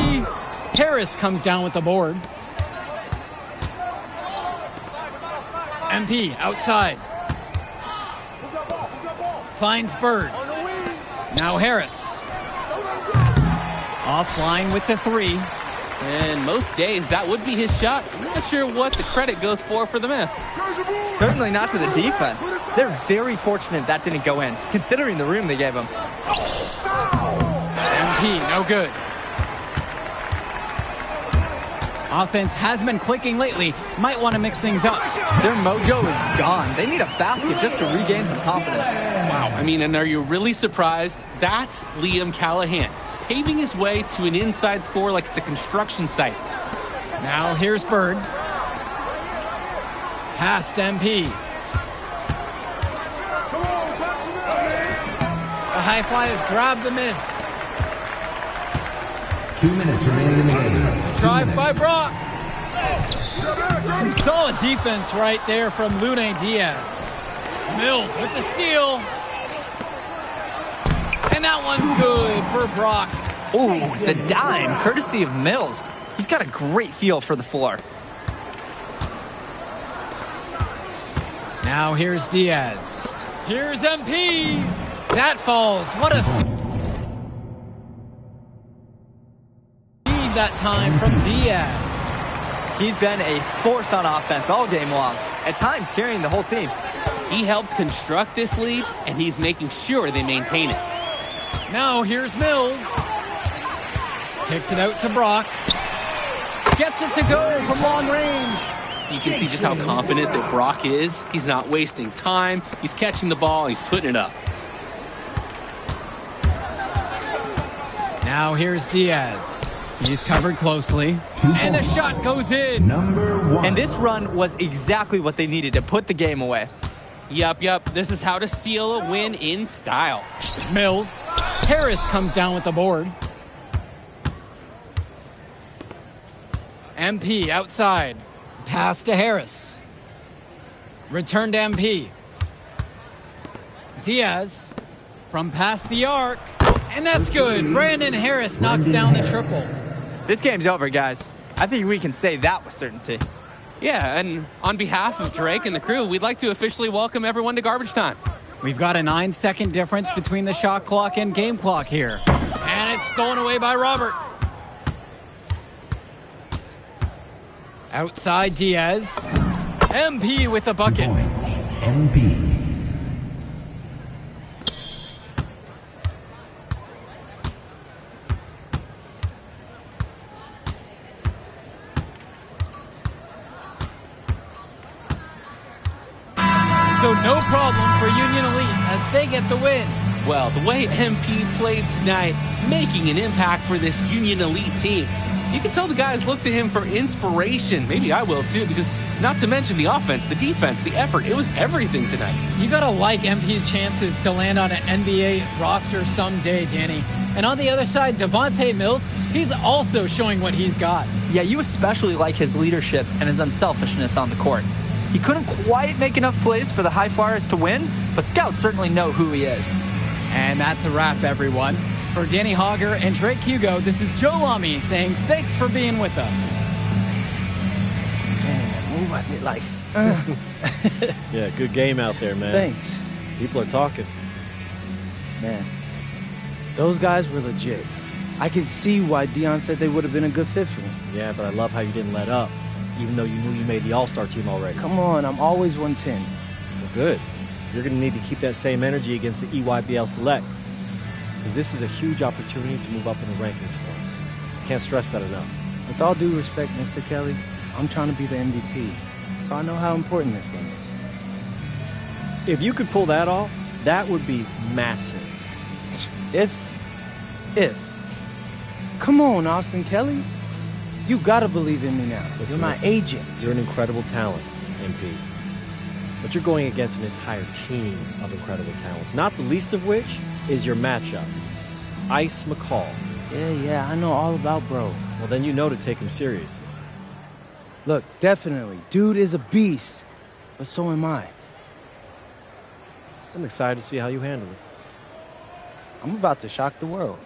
Harris comes down with the board. MP outside. Finds Bird. Now Harris. Offline with the three. And most days, that would be his shot. I'm not sure what the credit goes for the miss. Certainly not to the defense. They're very fortunate that didn't go in, considering the room they gave him. MP, no good. Offense has been clicking lately. Might want to mix things up. Their mojo is gone. They need a basket just to regain some confidence. Wow. I mean, and are you really surprised? That's Liam Callahan, paving his way to an inside score like it's a construction site. Now here's Bird. Past MP. The High Flyers grab the miss. 2 minutes remaining in the game. Drive by Brock. Some solid defense right there from Lune Diaz. Mills with the steal. And that one's good for Brock. Ooh, the dime, courtesy of Mills. He's got a great feel for the floor. Now here's Diaz. Here's MP. That falls. What a lead that time from Diaz. He's been a force on offense all game long, at times carrying the whole team. He helped construct this lead, and he's making sure they maintain it. Now here's Mills. Kicks it out to Brock. Gets it to go from long range. You can see just how confident that Brock is. He's not wasting time. He's catching the ball. He's putting it up. Now here's Diaz. He's covered closely. And the shot goes in. Number 1. And this run was exactly what they needed to put the game away. Yup. This is how to seal a win in style. Mills. Harris comes down with the board. MP outside. Pass to Harris. Return to MP. Diaz from past the arc. And that's good. Brandon Harris knocks down the triple. This game's over, guys. I think we can say that with certainty. Yeah, and on behalf of Drake and the crew, we'd like to officially welcome everyone to garbage time. We've got a 9-second difference between the shot clock and game clock here. And it's stolen away by Robert. Outside Diaz. MP with the bucket. MP. So no problem for Union Elite as they get the win. Well, the way MP played tonight, making an impact for this Union Elite team. You can tell the guys look to him for inspiration. Maybe I will too, because Not to mention the offense, the defense, the effort. It was everything tonight. You gotta like MP's chances to land on an NBA roster someday, Danny. And on the other side, Devontae Mills, he's also showing what he's got. Yeah, you especially like his leadership and his unselfishness on the court. He couldn't quite make enough plays for the High Flyers to win, but scouts certainly know who he is. And that's a wrap, everyone. For Danny Hogger and Drake Hugo, this is Joe Lamy saying thanks for being with us. Man, that move I did like... Yeah, good game out there, man. Thanks. People are talking. Man, those guys were legit. I can see why Dion said they would have been a good fit for me. Yeah, but I love how you didn't let up, even though you knew you made the All-Star team already. Come on, I'm always 110. Well, good. You're going to need to keep that same energy against the EYBL Select, because this is a huge opportunity to move up in the rankings for us. Can't stress that enough. With all due respect, Mr. Kelly, I'm trying to be the MVP, so I know how important this game is. If you could pull that off, that would be massive. If. Come on, Austin Kelly. You gotta believe in me now. You're my agent. You're an incredible talent, MP. But you're going against an entire team of incredible talents, not the least of which is your matchup, Ice McCall. Yeah, I know all about bro. Well, then you know to take him seriously. Look, definitely. Dude is a beast, but so am I. I'm excited to see how you handle it. I'm about to shock the world.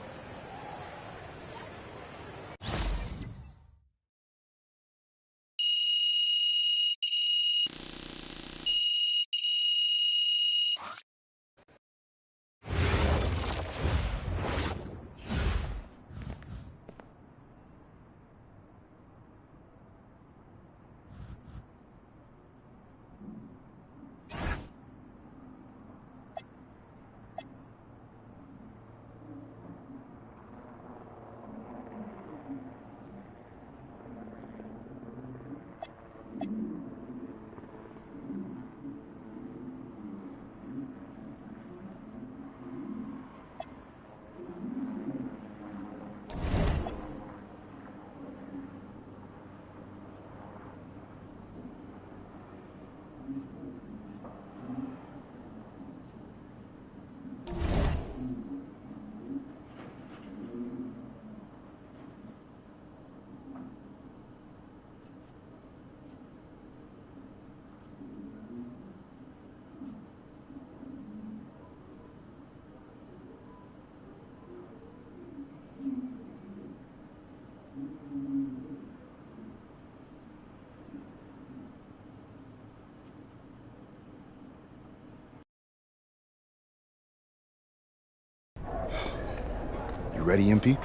You ready, MP?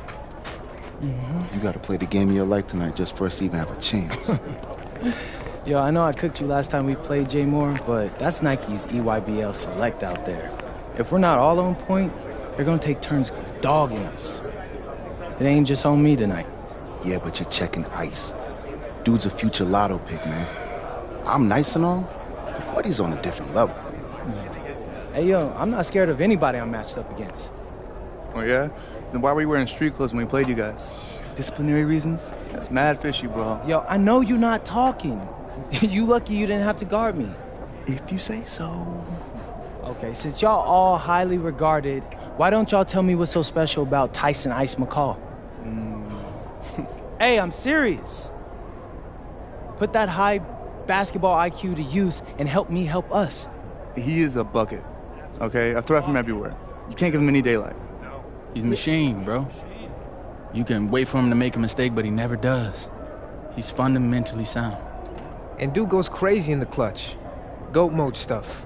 You gotta play the game of your life tonight just for us to even have a chance. Yo, I know I cooked you last time we played J Moore, but that's Nike's EYBL Select out there. If we're not all on point, they're gonna take turns dogging us. It ain't just on me tonight. Yeah, but you're checking Ice. Dude's a future lotto pick, man. I'm nice and all, but he's on a different level. Hey, yo, I'm not scared of anybody I'm matched up against. Oh, yeah? Then why were you wearing street clothes when we played you guys? Disciplinary reasons? That's mad fishy, bro. Yo, I know you're not talking. You lucky you didn't have to guard me. If you say so. Okay, since y'all all highly regarded, why don't y'all tell me what's so special about Tyson Ice McCall? Hey, I'm serious. Put that high basketball IQ to use and help me help us. He is a bucket, okay? A threat from everywhere. You can't give him any daylight. He's a machine, bro. You can wait for him to make a mistake, but he never does. He's fundamentally sound. And dude goes crazy in the clutch. GOAT mode stuff.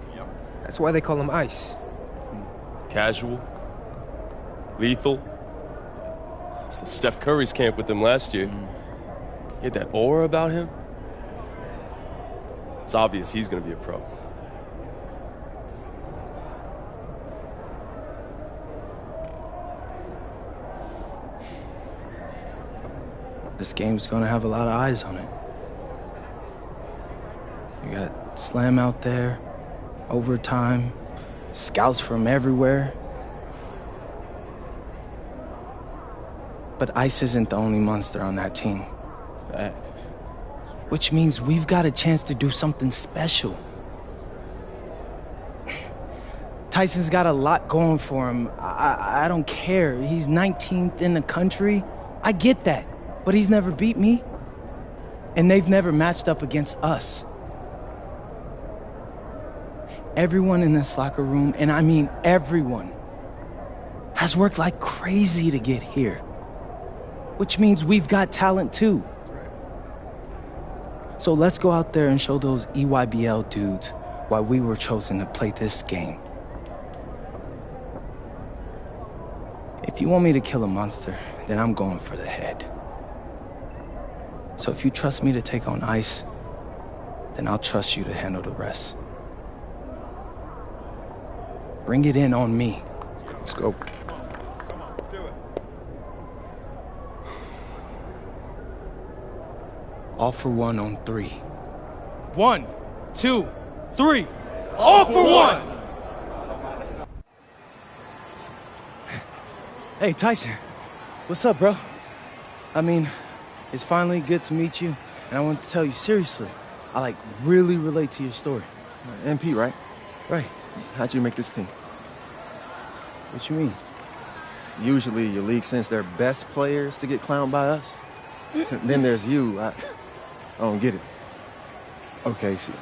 That's why they call him Ice. Casual. Lethal. Was in Steph Curry's camp with him last year. He had that aura about him. It's obvious he's going to be a pro. This game's gonna have a lot of eyes on it. You got Slam out there, overtime, scouts from everywhere. But Ice isn't the only monster on that team. Fact. which means we've got a chance to do something special. Tyson's got a lot going for him. I don't care. He's 19th in the country. I get that. But he's never beat me. And they've never matched up against us. Everyone in this locker room, and I mean everyone, has worked like crazy to get here. Which means we've got talent too. So let's go out there and show those EYBL dudes why we were chosen to play this game. If you want me to kill a monster, then I'm going for the head. So if you trust me to take on Ice, then I'll trust you to handle the rest. Bring it in on me. Let's go. All for one on 3. 1, 2, 3. All for one! Hey, Tyson. What's up, bro? I mean, it's finally good to meet you, and I want to tell you seriously, I really relate to your story. MP, right? Right. How'd you make this team? What you mean? Usually your league sends their best players to get clowned by us. Then there's you. I don't get it. Okay, see,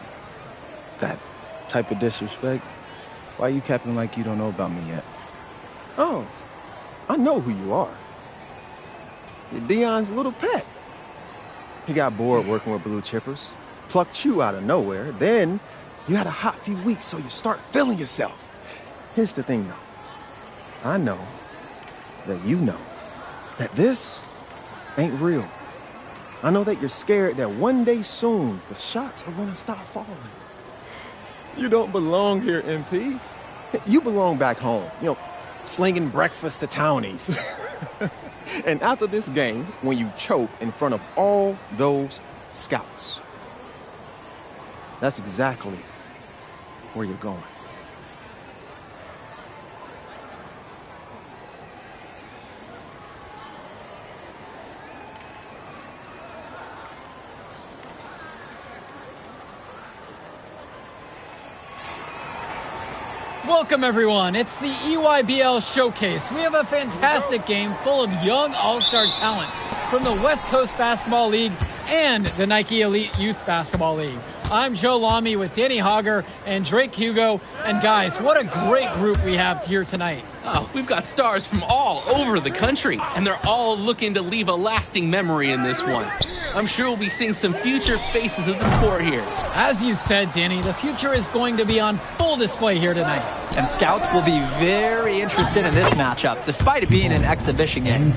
that type of disrespect, why you capping like you don't know about me yet? Oh, I know who you are. You're Dion's little pet. He got bored working with blue chippers, plucked you out of nowhere, then you had a hot few weeks, so you start feeling yourself. Here's the thing, though. I know that you know that this ain't real. I know that you're scared that one day soon the shots are gonna stop falling. You don't belong here, MP. You belong back home, slinging breakfast to townies. And after this game, when you choke in front of all those scouts, that's exactly where you're going. Welcome, everyone. It's the EYBL Showcase. We have a fantastic game full of young all-star talent from the West Coast Basketball League and the Nike Elite Youth Basketball League. I'm Joe Lamy with Danny Hogger and Drake Hugo. And guys, what a great group we have here tonight. Oh, we've got stars from all over the country, and they're all looking to leave a lasting memory in this one. I'm sure we'll be seeing some future faces of the sport here. As you said, Danny, the future is going to be on full display here tonight. And scouts will be very interested in this matchup, despite it being an exhibition game.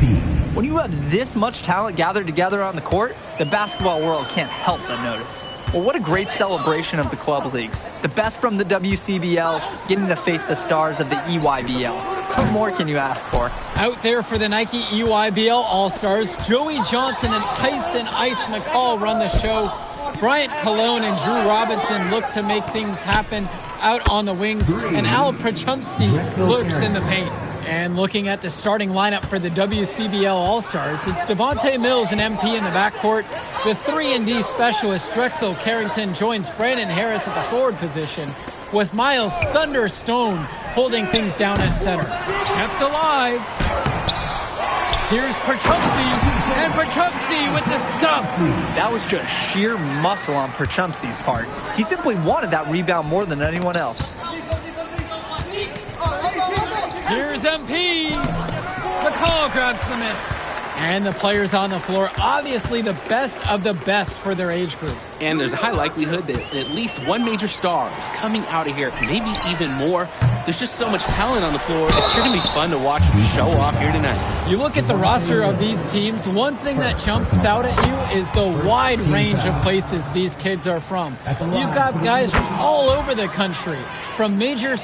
When you have this much talent gathered together on the court, the basketball world can't help but notice. Well, what a great celebration of the club leagues. The best from the WCBL getting to face the stars of the EYBL. What more can you ask for? Out there for the Nike EYBL All-Stars, Joey Johnson and Tyson Ice McCall run the show. Bryant Cologne and Drew Robinson look to make things happen out on the wings. And Al Prachumsky lurks in the paint. And looking at the starting lineup for the WCBL All-Stars, it's Devontae Mills and MP in the backcourt. The 3-and-D specialist Drexel Carrington joins Brandon Harris at the forward position, with Miles Thunderstone holding things down at center. Kept alive. Here's Prachumsky, and Prachumsky with the stuff. That was just sheer muscle on Prachumsky's part. He simply wanted that rebound more than anyone else. Here's MP. McCall grabs the miss. And the players on the floor, obviously the best of the best for their age group. And there's a high likelihood that at least one major star is coming out of here, maybe even more. There's just so much talent on the floor. It's sure to be fun to watch them show off here tonight. You look at the roster of these teams, one thing that jumps out at you is the wide range of places these kids are from. You've got guys from all over the country, from major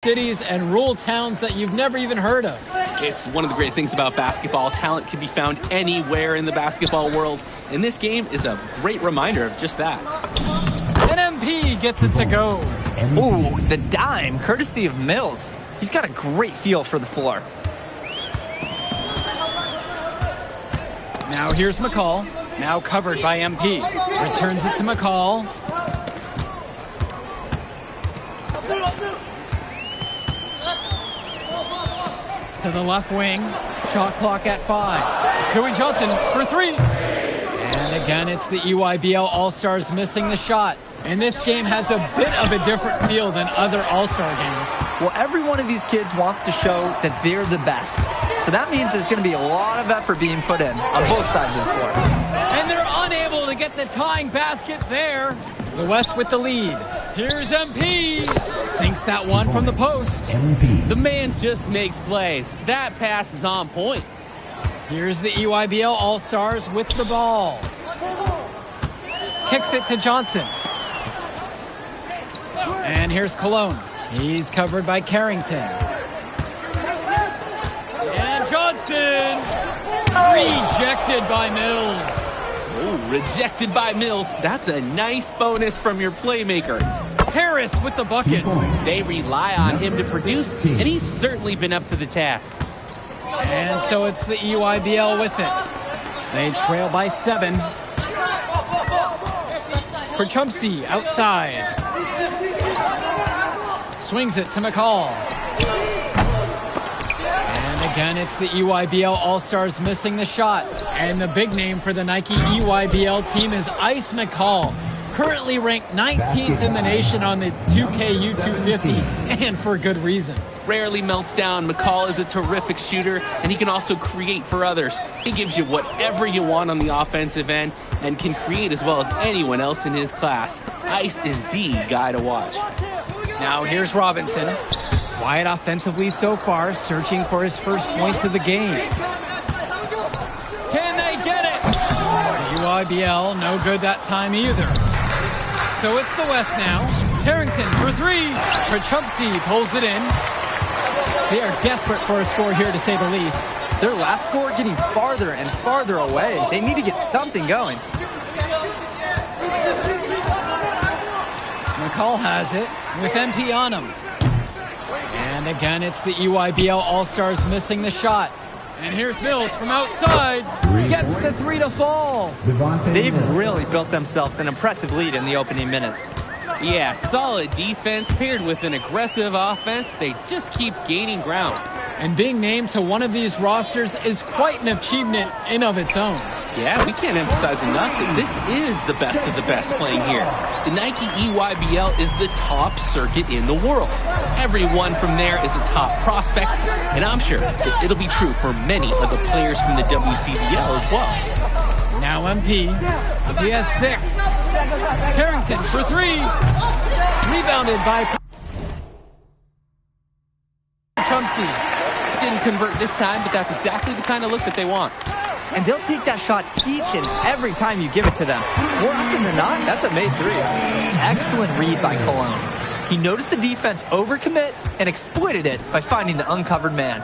cities and rural towns that you've never even heard of. It's one of the great things about basketball. Talent can be found anywhere in the basketball world, and this game is a great reminder of just that. And MP gets it to go. Ooh, the dime, courtesy of Mills. He's got a great feel for the floor. Now here's McCall, now covered by MP. Returns it to McCall. To the left wing, shot clock at 5. Joey Johnson for 3. And again, it's the EYBL All-Stars missing the shot. And this game has a bit of a different feel than other All-Star games. Well, every one of these kids wants to show that they're the best. So that means there's going to be a lot of effort being put in on both sides of the floor. And they're unable to get the tying basket there. The West with the lead. Here's MP. Sinks that one from the post. The man just makes plays. That pass is on point. Here's the EYBL All-Stars with the ball. Kicks it to Johnson. And here's Cologne. He's covered by Carrington. And Johnson! Rejected by Mills. Oh, rejected by Mills. That's a nice bonus from your playmaker. Harris with the bucket. They rely on him to produce, and he's certainly been up to the task. And so it's the EYBL with it. They trail by 7. Perchumpsey outside. Swings it to McCall. And again, it's the EYBL All-Stars missing the shot. And the big name for the Nike EYBL team is Ice McCall. Currently ranked 19th in the nation on the 2K26, and for good reason. Rarely melts down. McCall is a terrific shooter, and he can also create for others. He gives you whatever you want on the offensive end and can create as well as anyone else in his class. Ice is the guy to watch. Now here's Robinson. Quiet offensively so far, searching for his first points of the game. Can they get it? EYBL, no good that time either. So it's the West now. Carrington for 3. Perchumpsey pulls it in. They are desperate for a score here, to say the least. Their last score getting farther and farther away. They need to get something going. McCall has it with MP on him. And again, it's the EYBL All-Stars missing the shot. And here's Mills from outside. Gets the 3 to fall. They've really built themselves an impressive lead in the opening minutes. Yeah, solid defense paired with an aggressive offense. They just keep gaining ground. And being named to one of these rosters is quite an achievement in of its own. Yeah, we can't emphasize enough that this is the best of the best playing here. The Nike EYBL is the top circuit in the world. Everyone from there is a top prospect, and I'm sure that it'll be true for many of the players from the WCBL as well. Now MP, he has 6. Carrington for 3. Rebounded by Trumpsey. Didn't convert this time, but that's exactly the kind of look that they want. And they'll take that shot each and every time you give it to them. More often than not, that's a made 3. Excellent read by Cologne. He noticed the defense overcommit and exploited it by finding the uncovered man.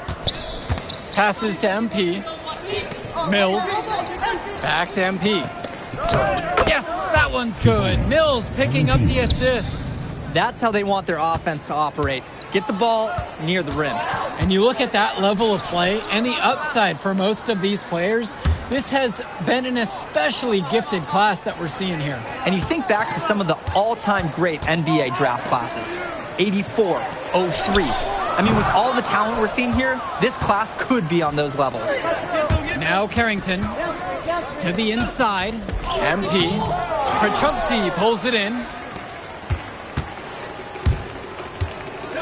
Passes to MP. Mills. Back to MP. Yes, that one's good. Mills picking up the assist. That's how they want their offense to operate. Get the ball near the rim. And you look at that level of play and the upside for most of these players, this has been an especially gifted class that we're seeing here. And you think back to some of the all-time great NBA draft classes. 84, 03. I mean, with all the talent we're seeing here, this class could be on those levels. Now Carrington to the inside. MP. Perchumpsey pulls it in.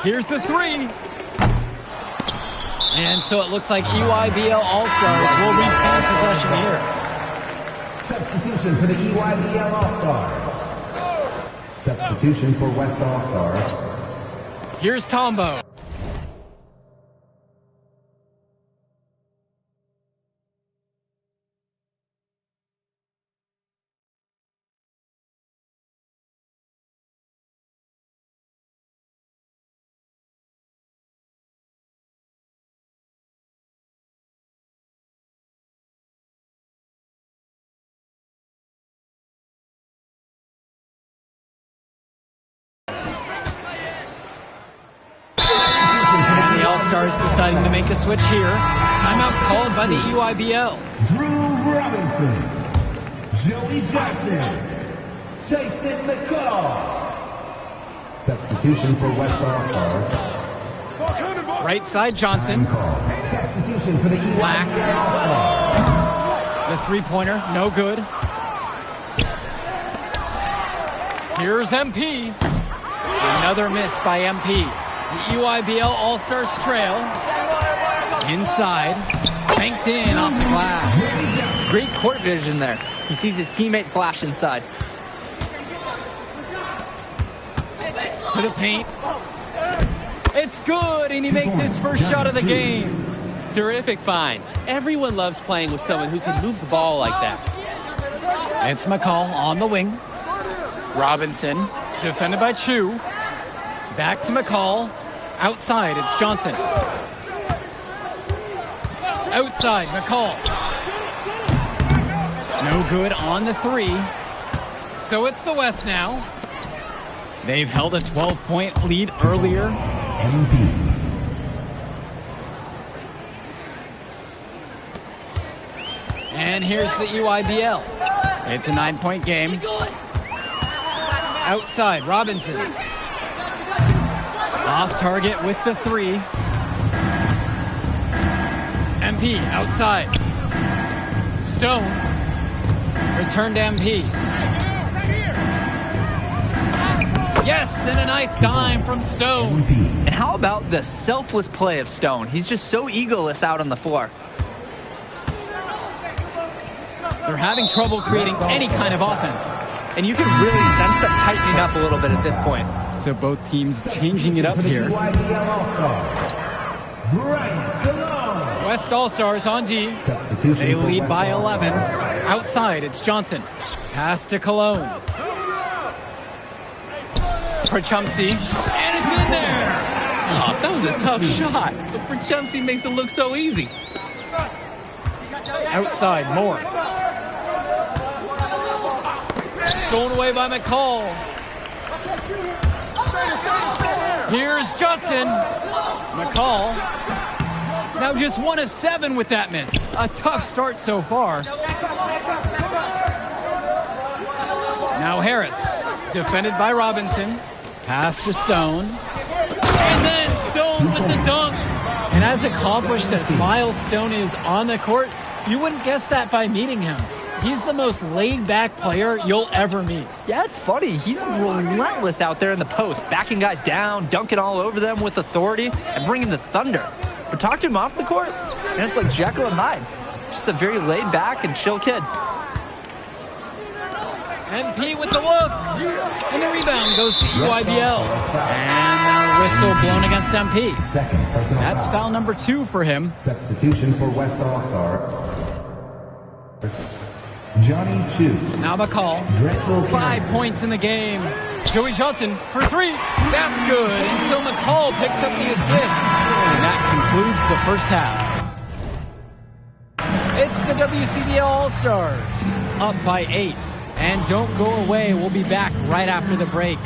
Here's the 3. And so it looks like EYBL All-Stars will retain possession here. Substitution for the EYBL All-Stars. Substitution for West All-Stars. Here's Tombo. All-Stars deciding to make a switch here. Timeout called by the EYBL. Drew Robinson, Joey Johnson, Tyson McCall. Substitution for West All-Stars. Right side, Johnson. Substitution for the Black. All-Stars. The three-pointer, no good. Here's MP. Another miss by MP. The EYBL All-Stars trail. Inside. Banked in off the glass. Great court vision there. He sees his teammate flash inside. To the paint. It's good, and he makes his first shot of the game. Terrific find. Everyone loves playing with someone who can move the ball like that. It's McCall on the wing. Robinson, defended by Chu. Back to McCall. Outside, it's Johnson. Outside, McCall. No good on the three. So it's the West now. They've held a 12-point lead earlier. MP. And here's the EYBL. It's a 9-point game. Outside, Robinson. Off target with the three. MP outside. Stone. Return to MP. Yes, and a nice dime from Stone. And how about the selfless play of Stone? He's just so egoless out on the floor. They're having trouble creating any kind of offense. And you can really sense them tightening up a little bit at this point. So both teams changing it up here. West All-Stars on D. They lead by 11. Outside, it's Johnson. Pass to Cologne. Prachumsky, and it's in there! Oh, that was a tough shot. But Prachumsky makes it look so easy. Outside, Moore. Stolen away by McCall. Here's Johnson. McCall. Now just 1 of 7 with that miss. A tough start so far. Now Harris. Defended by Robinson. Pass to Stone. And then Stone with the dunk. And as accomplished as Miles Stone is on the court, you wouldn't guess that by meeting him. He's the most laid-back player you'll ever meet. Yeah, it's funny. He's relentless out there in the post, backing guys down, dunking all over them with authority, and bringing the thunder. But talk to him off the court, and it's like Jekyll and Hyde. Just a very laid-back and chill kid. MP with the look. And the rebound goes to EYBL. And the whistle blown against MP. That's foul number 2 for him. Substitution for West All-Stars. Johnny Chu. Now McCall. 5 points in the game. Joey Johnson for 3. That's good. And so McCall picks up the assist. And that concludes the first half. It's the WCBL All-Stars. Up by 8. And don't go away. We'll be back right after the break.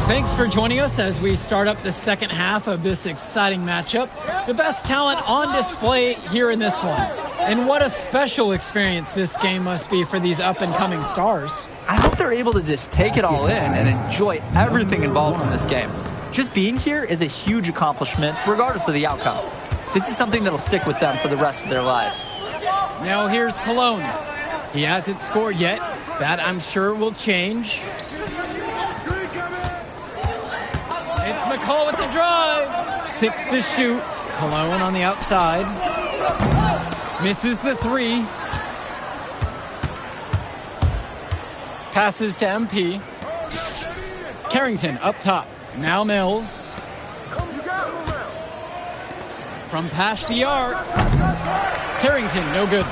Thanks for joining us as we start up the second half of this exciting matchup. The best talent on display here in this one. And what a special experience this game must be for these up-and-coming stars. I hope they're able to just take it all in and enjoy everything involved in this game. Just being here is a huge accomplishment, regardless of the outcome. This is something that'll stick with them for the rest of their lives. Now here's Cologne. He hasn't scored yet. That, I'm sure, will change. It's McCall with the drive. 6 to shoot. Cologne on the outside. Misses the 3. Passes to MP. Carrington up top. Now Mills. From past the arc. Carrington, no good.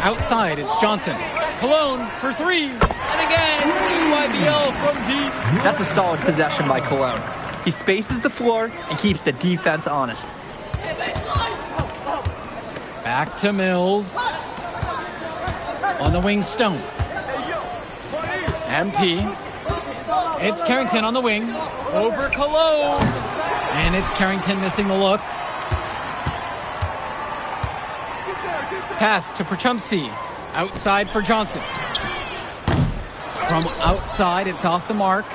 Outside, it's Johnson. Cologne for 3. And again, it's the EYBL from deep. That's a solid possession by Cologne. He spaces the floor and keeps the defense honest. Back to Mills. On the wing, Stone. MP. It's Carrington on the wing. Over Cologne. And it's Carrington missing the look. Pass to Perchumsey. Outside for Johnson. From outside, it's off the mark.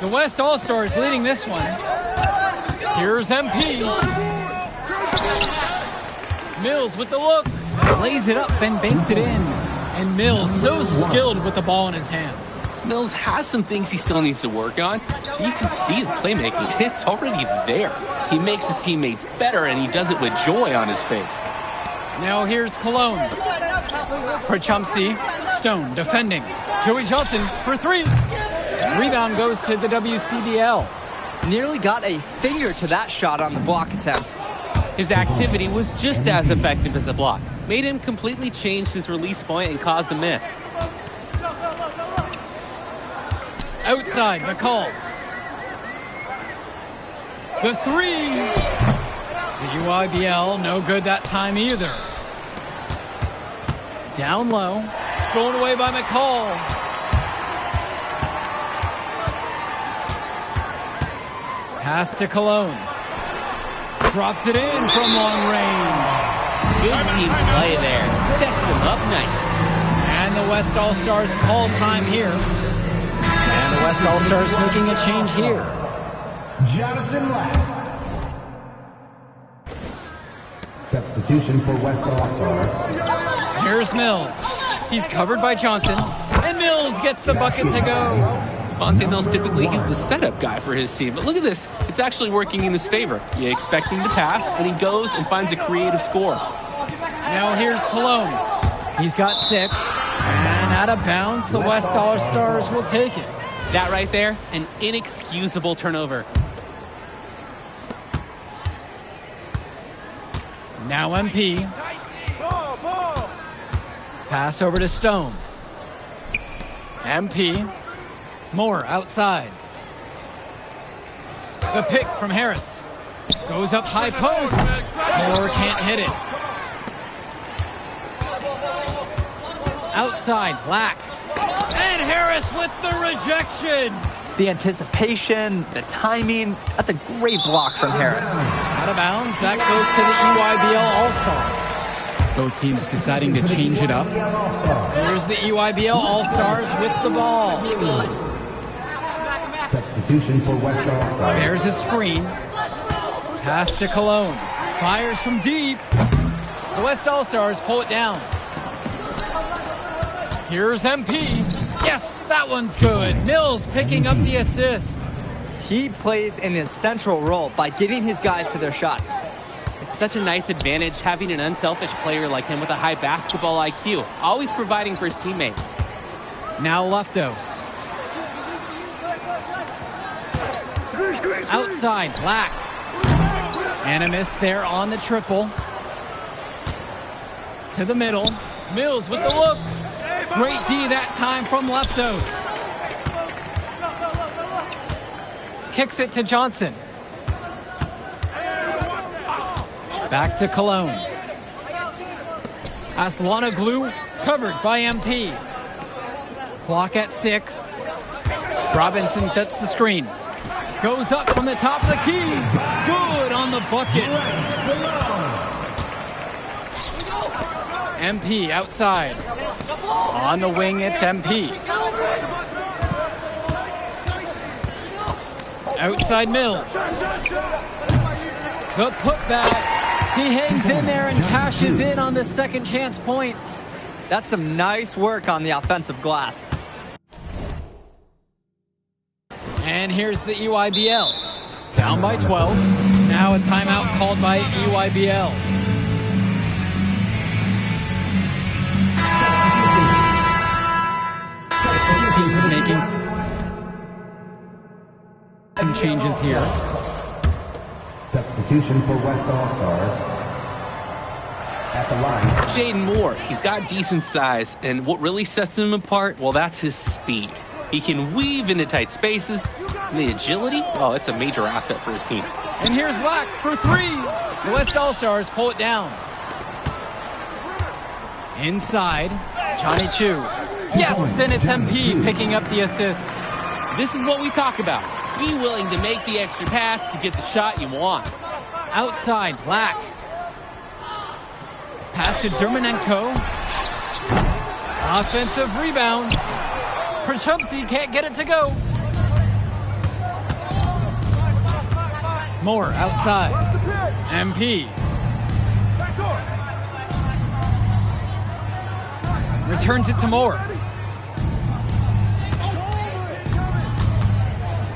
The West All-Stars leading this one. Here's MP. Mills with the look. Lays it up and banks it in. And Mills so skilled with the ball in his hands. Mills has some things he still needs to work on. You can see the playmaking. It's already there. He makes his teammates better, and he does it with joy on his face. Now here's Cologne. Perchumsey, Stone defending. Joey Johnson for three. Rebound goes to the WCBL. Nearly got a finger to that shot on the block attempt. His activity was just as effective as a block. Made him completely change his release point and caused the miss. Outside, McCall. The three. The UIBL, no good that time either. Down low. Stolen away by McCall. Pass to Cologne. Drops it in from long range. Good team play there. Sets them up nice. And the West All-Stars call time here. And the West All-Stars making a change here. Jonathan Lack. Substitution for West All-Stars. Here's Mills. He's covered by Johnson. And Mills gets the bucket to go. Devontae Mills, typically, he's the setup guy for his team. But look at this. It's actually working in his favor. You expect him to pass, and he goes and finds a creative score. Now here's Cologne. He's got 6. And out of bounds, the West All-Stars will take it. That right there, an inexcusable turnover. Now MP. Pass over to Stone. MP. Moore outside. The pick from Harris. Goes up high post. Moore can't hit it. Outside, Black. And Harris with the rejection. The anticipation, the timing, that's a great block from Harris. Out of bounds, that goes to the EYBL All-Stars. Both teams deciding to change it up. Here's the EYBL All-Stars with the ball. Substitution for West All-Stars. There's a screen. Pass to Cologne. Fires from deep. The West All-Stars pull it down. Here's MP. Yes, that one's good. Mills picking up the assist. He plays an essential role by getting his guys to their shots. It's such a nice advantage having an unselfish player like him with a high basketball IQ, always providing for his teammates. Now Leftos. Outside, Black. And a miss there on the triple. To the middle. Mills with the look. Great D that time from Leftos. Kicks it to Johnson. Back to Cologne. Aslanoglu covered by MP. Clock at 6. Robinson sets the screen. Goes up from the top of the key. Good on the bucket. MP outside. On the wing, it's MP. Outside Mills. The putback. He hangs in there and cashes in on the second chance points. That's some nice work on the offensive glass. And here's the EYBL. Down by 12. Now a timeout called by EYBL. Teams making some changes here. Substitution for West All-Stars. At the line. Jaden Moore, he's got decent size, and what really sets him apart, well, that's his speed. He can weave into tight spaces. And the agility, oh, it's a major asset for his team. And here's Lack for 3. The West All-Stars pull it down. Inside, Johnny Chu. Yes, and it's MP picking up the assist. This is what we talk about. Be willing to make the extra pass to get the shot you want. Outside, Black. Pass to Dermanenko. Offensive rebound. Prachumsky can't get it to go. Moore outside. MP. Returns it to Moore.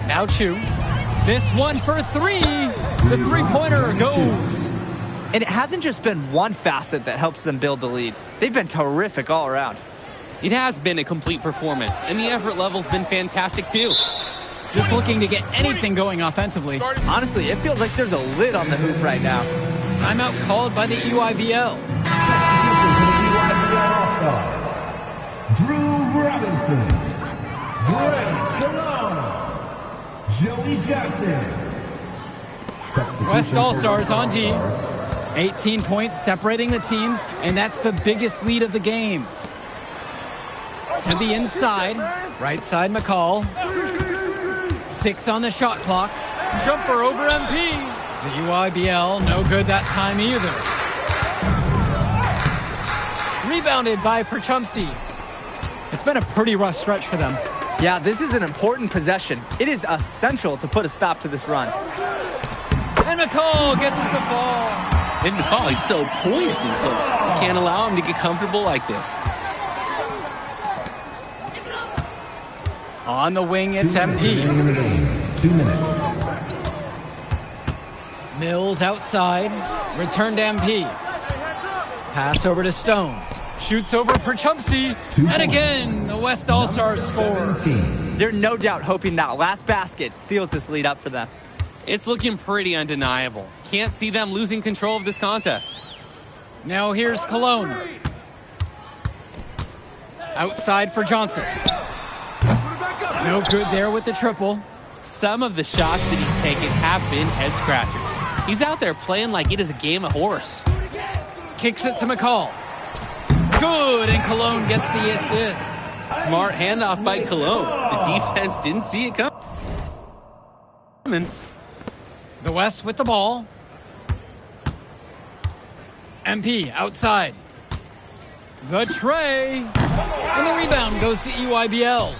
Now Chu. This one for three. The three-pointer goes. And it hasn't just been one facet that helps them build the lead. They've been terrific all around. It has been a complete performance, and the effort level's been fantastic too. Just looking to get anything going offensively. Honestly, it feels like there's a lid on the hoop right now. Timeout called by the EYBL. Drew Robinson, Greg Solano, Joey Johnson. West All-Stars on D. 18 points separating the teams, and that's the biggest lead of the game. To the inside, right side McCall. 6 on the shot clock. Jumper over MP. The UIBL, no good that time either. Rebounded by Prachumsky. It's been a pretty rough stretch for them. Yeah, this is an important possession. It is essential to put a stop to this run. And McCall gets it to fall. And McCall, he's so poised and close. You can't allow him to get comfortable like this. On the wing, it's MP. 2 minutes. Mills outside. Return to MP. Pass over to Stone. Shoots over Prachumsky. And again, the West All-Stars score. They're no doubt hoping that last basket seals this lead up for them. It's looking pretty undeniable. Can't see them losing control of this contest. Now here's Cologne. Outside for Johnson. No good there with the triple. Some of the shots that he's taken have been head scratchers. He's out there playing like it is a game of horse. Kicks it to McCall. Good, and Cologne gets the assist. Smart handoff by Cologne. The defense didn't see it coming. The West with the ball. MP outside. The tray. And the rebound goes to EYBL.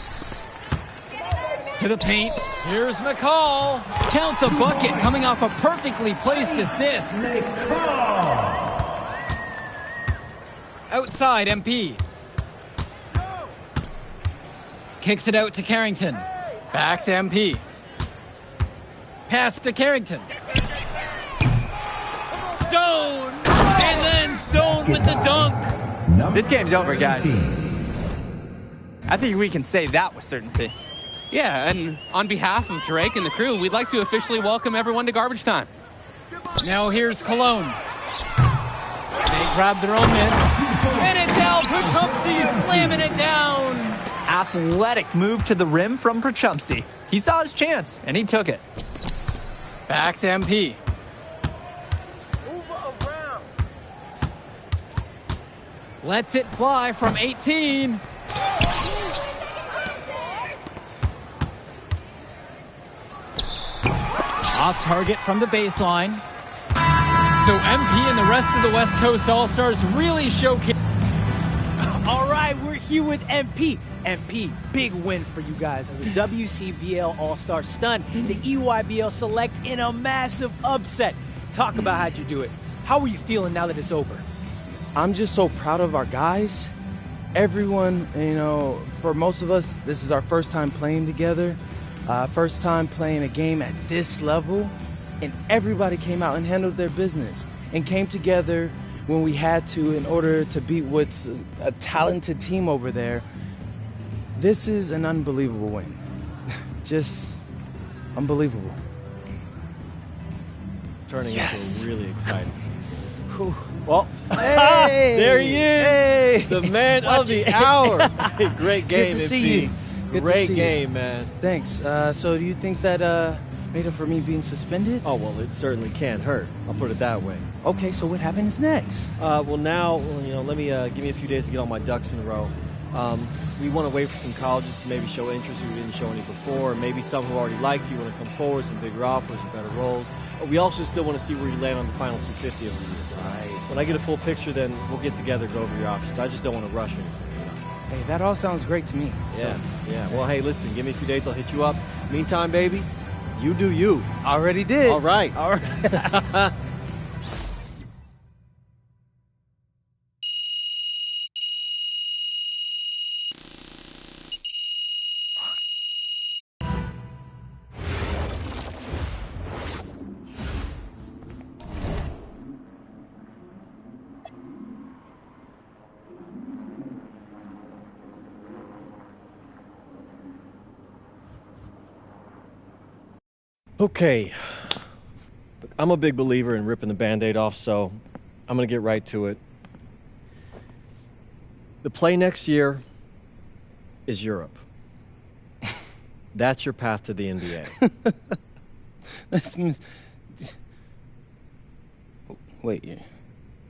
To the paint. Here's McCall. Count the bucket coming off a perfectly placed assist. Outside, MP. Kicks it out to Carrington. Back to MP. Pass to Carrington. Stone! And then Stone with the dunk. This game's over, guys. I think we can say that with certainty. Yeah, and on behalf of Drake and the crew, we'd like to officially welcome everyone to garbage time. Now here's Cologne. They grab their own miss. And it's out. Prachumsky slamming it down. Athletic move to the rim from Prachumsky. He saw his chance, and he took it. Back to MP. Lets it fly from 18. Off target from the baseline. So MP and the rest of the West Coast All-Stars really showcase. All right, we're here with MP. MP, big win for you guys as a WCBL All-Star stun. The EYBL Select in a massive upset. Talk about how'd you do it. How are you feeling now that it's over? I'm just so proud of our guys. Everyone, you know, for most of us, this is our first time playing together. First time playing a game at this level. And everybody came out and handled their business and came together when we had to in order to beat what's a talented team over there. This is an unbelievable win. Just unbelievable. Turning into a really exciting season. Well, hey, there he is, hey, the man of the hour. Great game, Good to see you. Great game, man. Thanks. So do you think that made up for me being suspended? Oh, well, it certainly can't hurt. I'll put it that way. Okay, so what happens next? Well, now, you know, let me give me a few days to get all my ducks in a row. We want to wait for some colleges to maybe show interest who didn't show any before. Maybe some who already liked you want to come forward, some bigger offers and better roles. But we also still want to see where you land on the final 250 of the year. Right. When I get a full picture, then we'll get together, go over your options. I just don't want to rush anything. Hey, that all sounds great to me. Yeah, yeah. Well, hey, listen, give me a few days, I'll hit you up. Meantime, baby, you do you. Already did. All right. All right. Okay. Look, I'm a big believer in ripping the Band-Aid off, so I'm going to get right to it. The play next year is Europe. That's your path to the NBA. That means... Wait, you're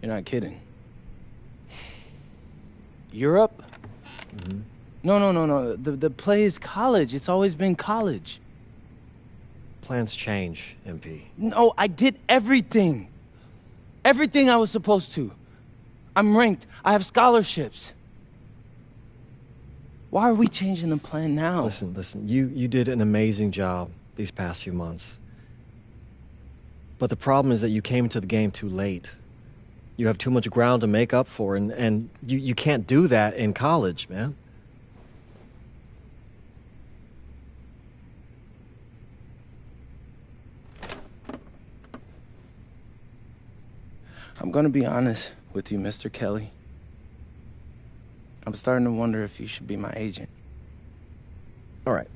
not kidding. Europe? Mm-hmm. No. The play is college. It's always been college. Plans change, MP. No, I did everything. Everything I was supposed to. I'm ranked. I have scholarships. Why are we changing the plan now? Listen. You did an amazing job these past few months. But the problem is that you came into the game too late. You have too much ground to make up for, and you can't do that in college, man. I'm gonna be honest with you, Mr. Kelly. I'm starting to wonder if you should be my agent. All right.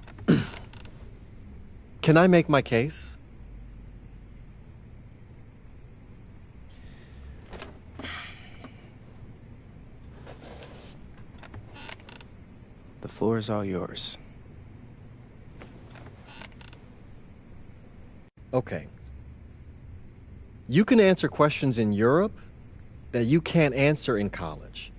Can I make my case? The floor is all yours. Okay. You can answer questions in Europe that you can't answer in college.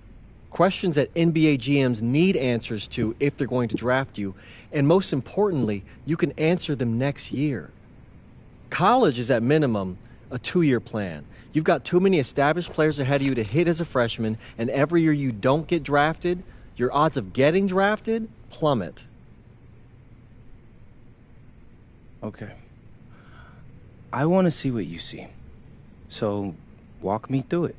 Questions that NBA GMs need answers to if they're going to draft you. And most importantly, you can answer them next year. College is at minimum a 2-year plan. You've got too many established players ahead of you to hit as a freshman, and every year you don't get drafted, your odds of getting drafted plummet. Okay. I want to see what you see. So, walk me through it.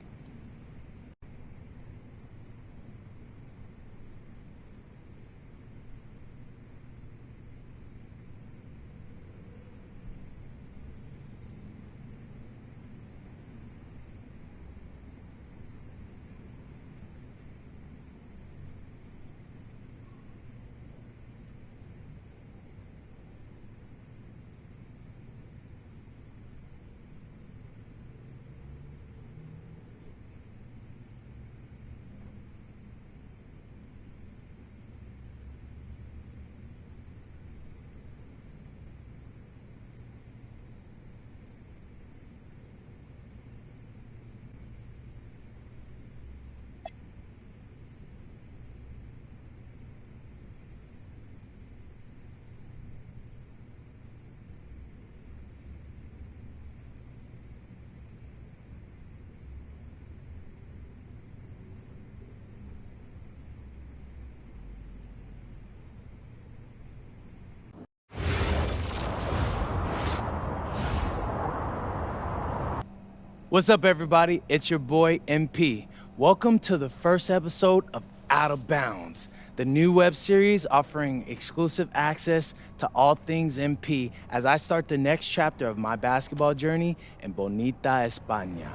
What's up, everybody? It's your boy, MP. Welcome to the first episode of Out of Bounds, the new web series offering exclusive access to all things MP as I start the next chapter of my basketball journey in Bonita, España.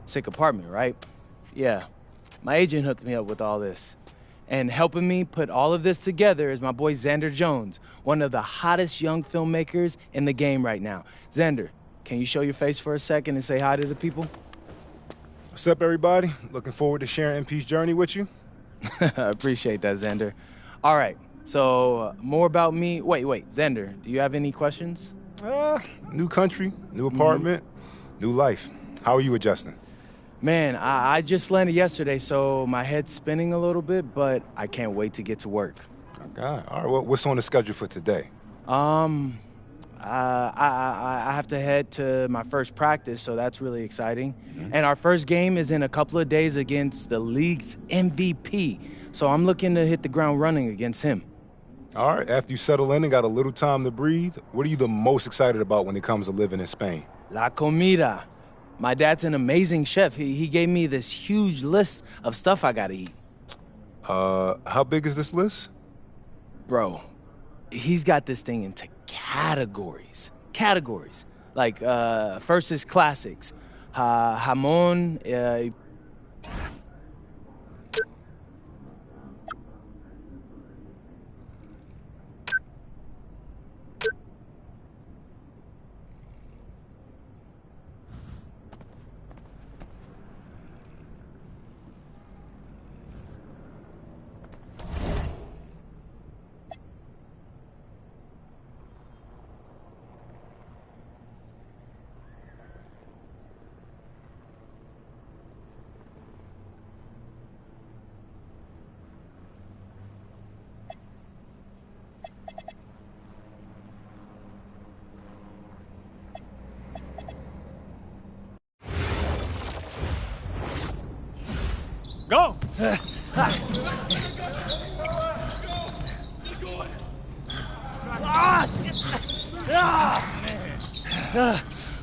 Sick apartment, right? Yeah, my agent hooked me up with all this. And helping me put all of this together is my boy Xander Jones, one of the hottest young filmmakers in the game right now. Xander, can you show your face for a second and say hi to the people? What's up, everybody? Looking forward to sharing MP's journey with you. I appreciate that, Xander. All right, so more about me. Wait, Xander, do you have any questions? New country, new apartment, new life. How are you adjusting? Man, I just landed yesterday, so my head's spinning a little bit, but I can't wait to get to work. Okay. All right, well, what's on the schedule for today? I have to head to my first practice, so that's really exciting. Mm-hmm. And our first game is in a couple of days against the league's MVP, so I'm looking to hit the ground running against him. All right, after you settle in and got a little time to breathe, what are you the most excited about when it comes to living in Spain? La comida. My dad's an amazing chef. He gave me this huge list of stuff I gotta eat. How big is this list? Bro, he's got this thing into categories. Categories. Like, first is classics. Jamón, Go!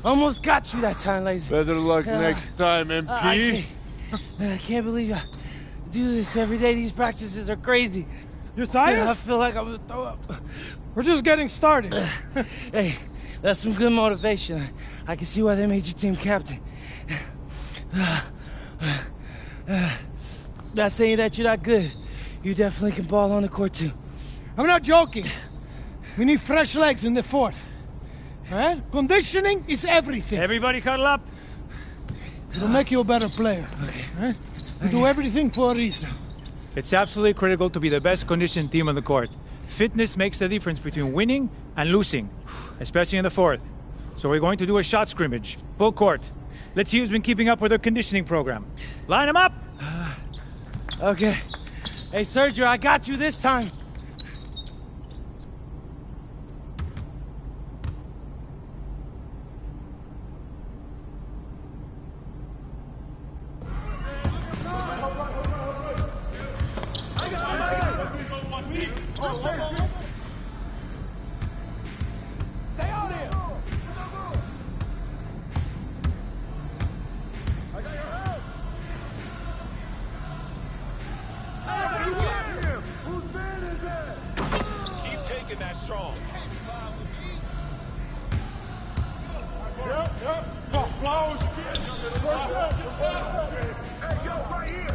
Almost got you that time, ladies. Better luck next time, MP. I can't believe I do this every day. These practices are crazy. You're tired? I feel like I'm gonna throw up. We're just getting started. Hey, that's some good motivation. I can see why they made you team captain. Not saying that you're not good. You definitely can ball on the court, too. I'm not joking. We need fresh legs in the fourth. All right? Conditioning is everything. Everybody cuddle up. It'll make you a better player. Okay. All right? We do everything for a reason. It's absolutely critical to be the best conditioned team on the court. Fitness makes the difference between winning and losing, especially in the fourth. So we're going to do a shot scrimmage, full court. Let's see who's been keeping up with their conditioning program. Line them up! Okay. Hey, Sergio, I got you this time. Stay on him! I got your help! Whose man is that? Keep taking that strong. Yep. Blows. Hey, yo, right here.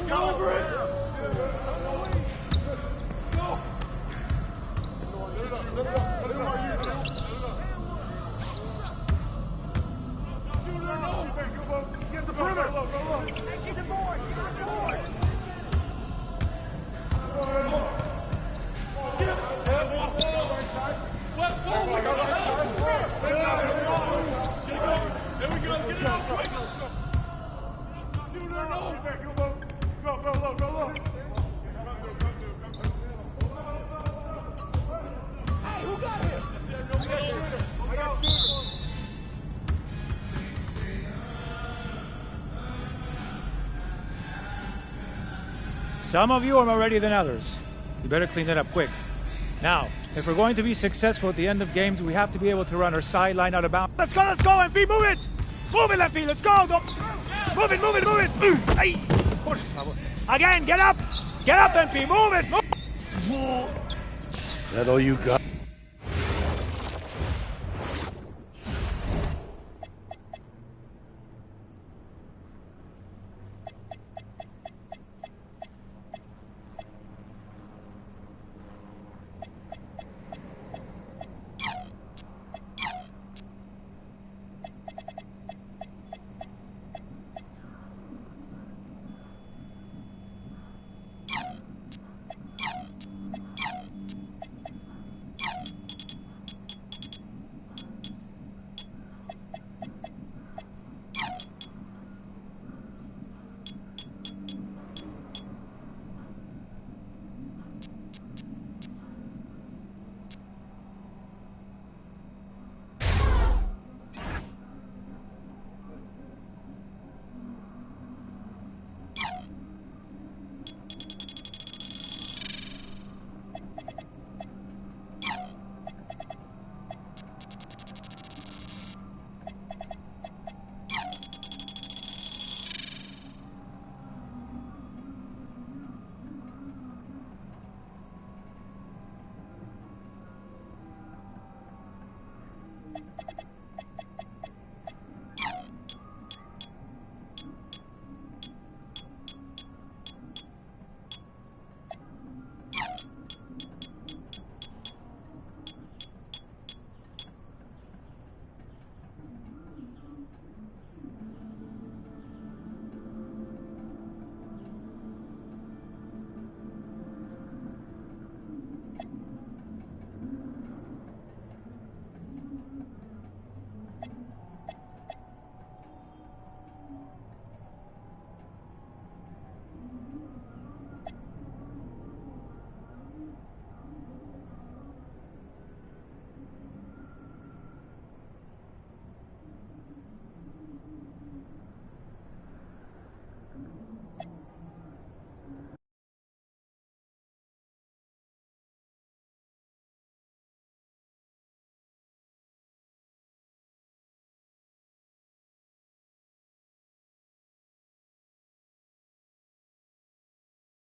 Go! Some of you are more ready than others. You better clean it up quick. Now, if we're going to be successful at the end of games, we have to be able to run our sideline out of bounds. Let's go, MP, move it! Move it, MP, let's go! Move it! Ay, por favor. Again, get up! Get up, MP, move it! That all you got?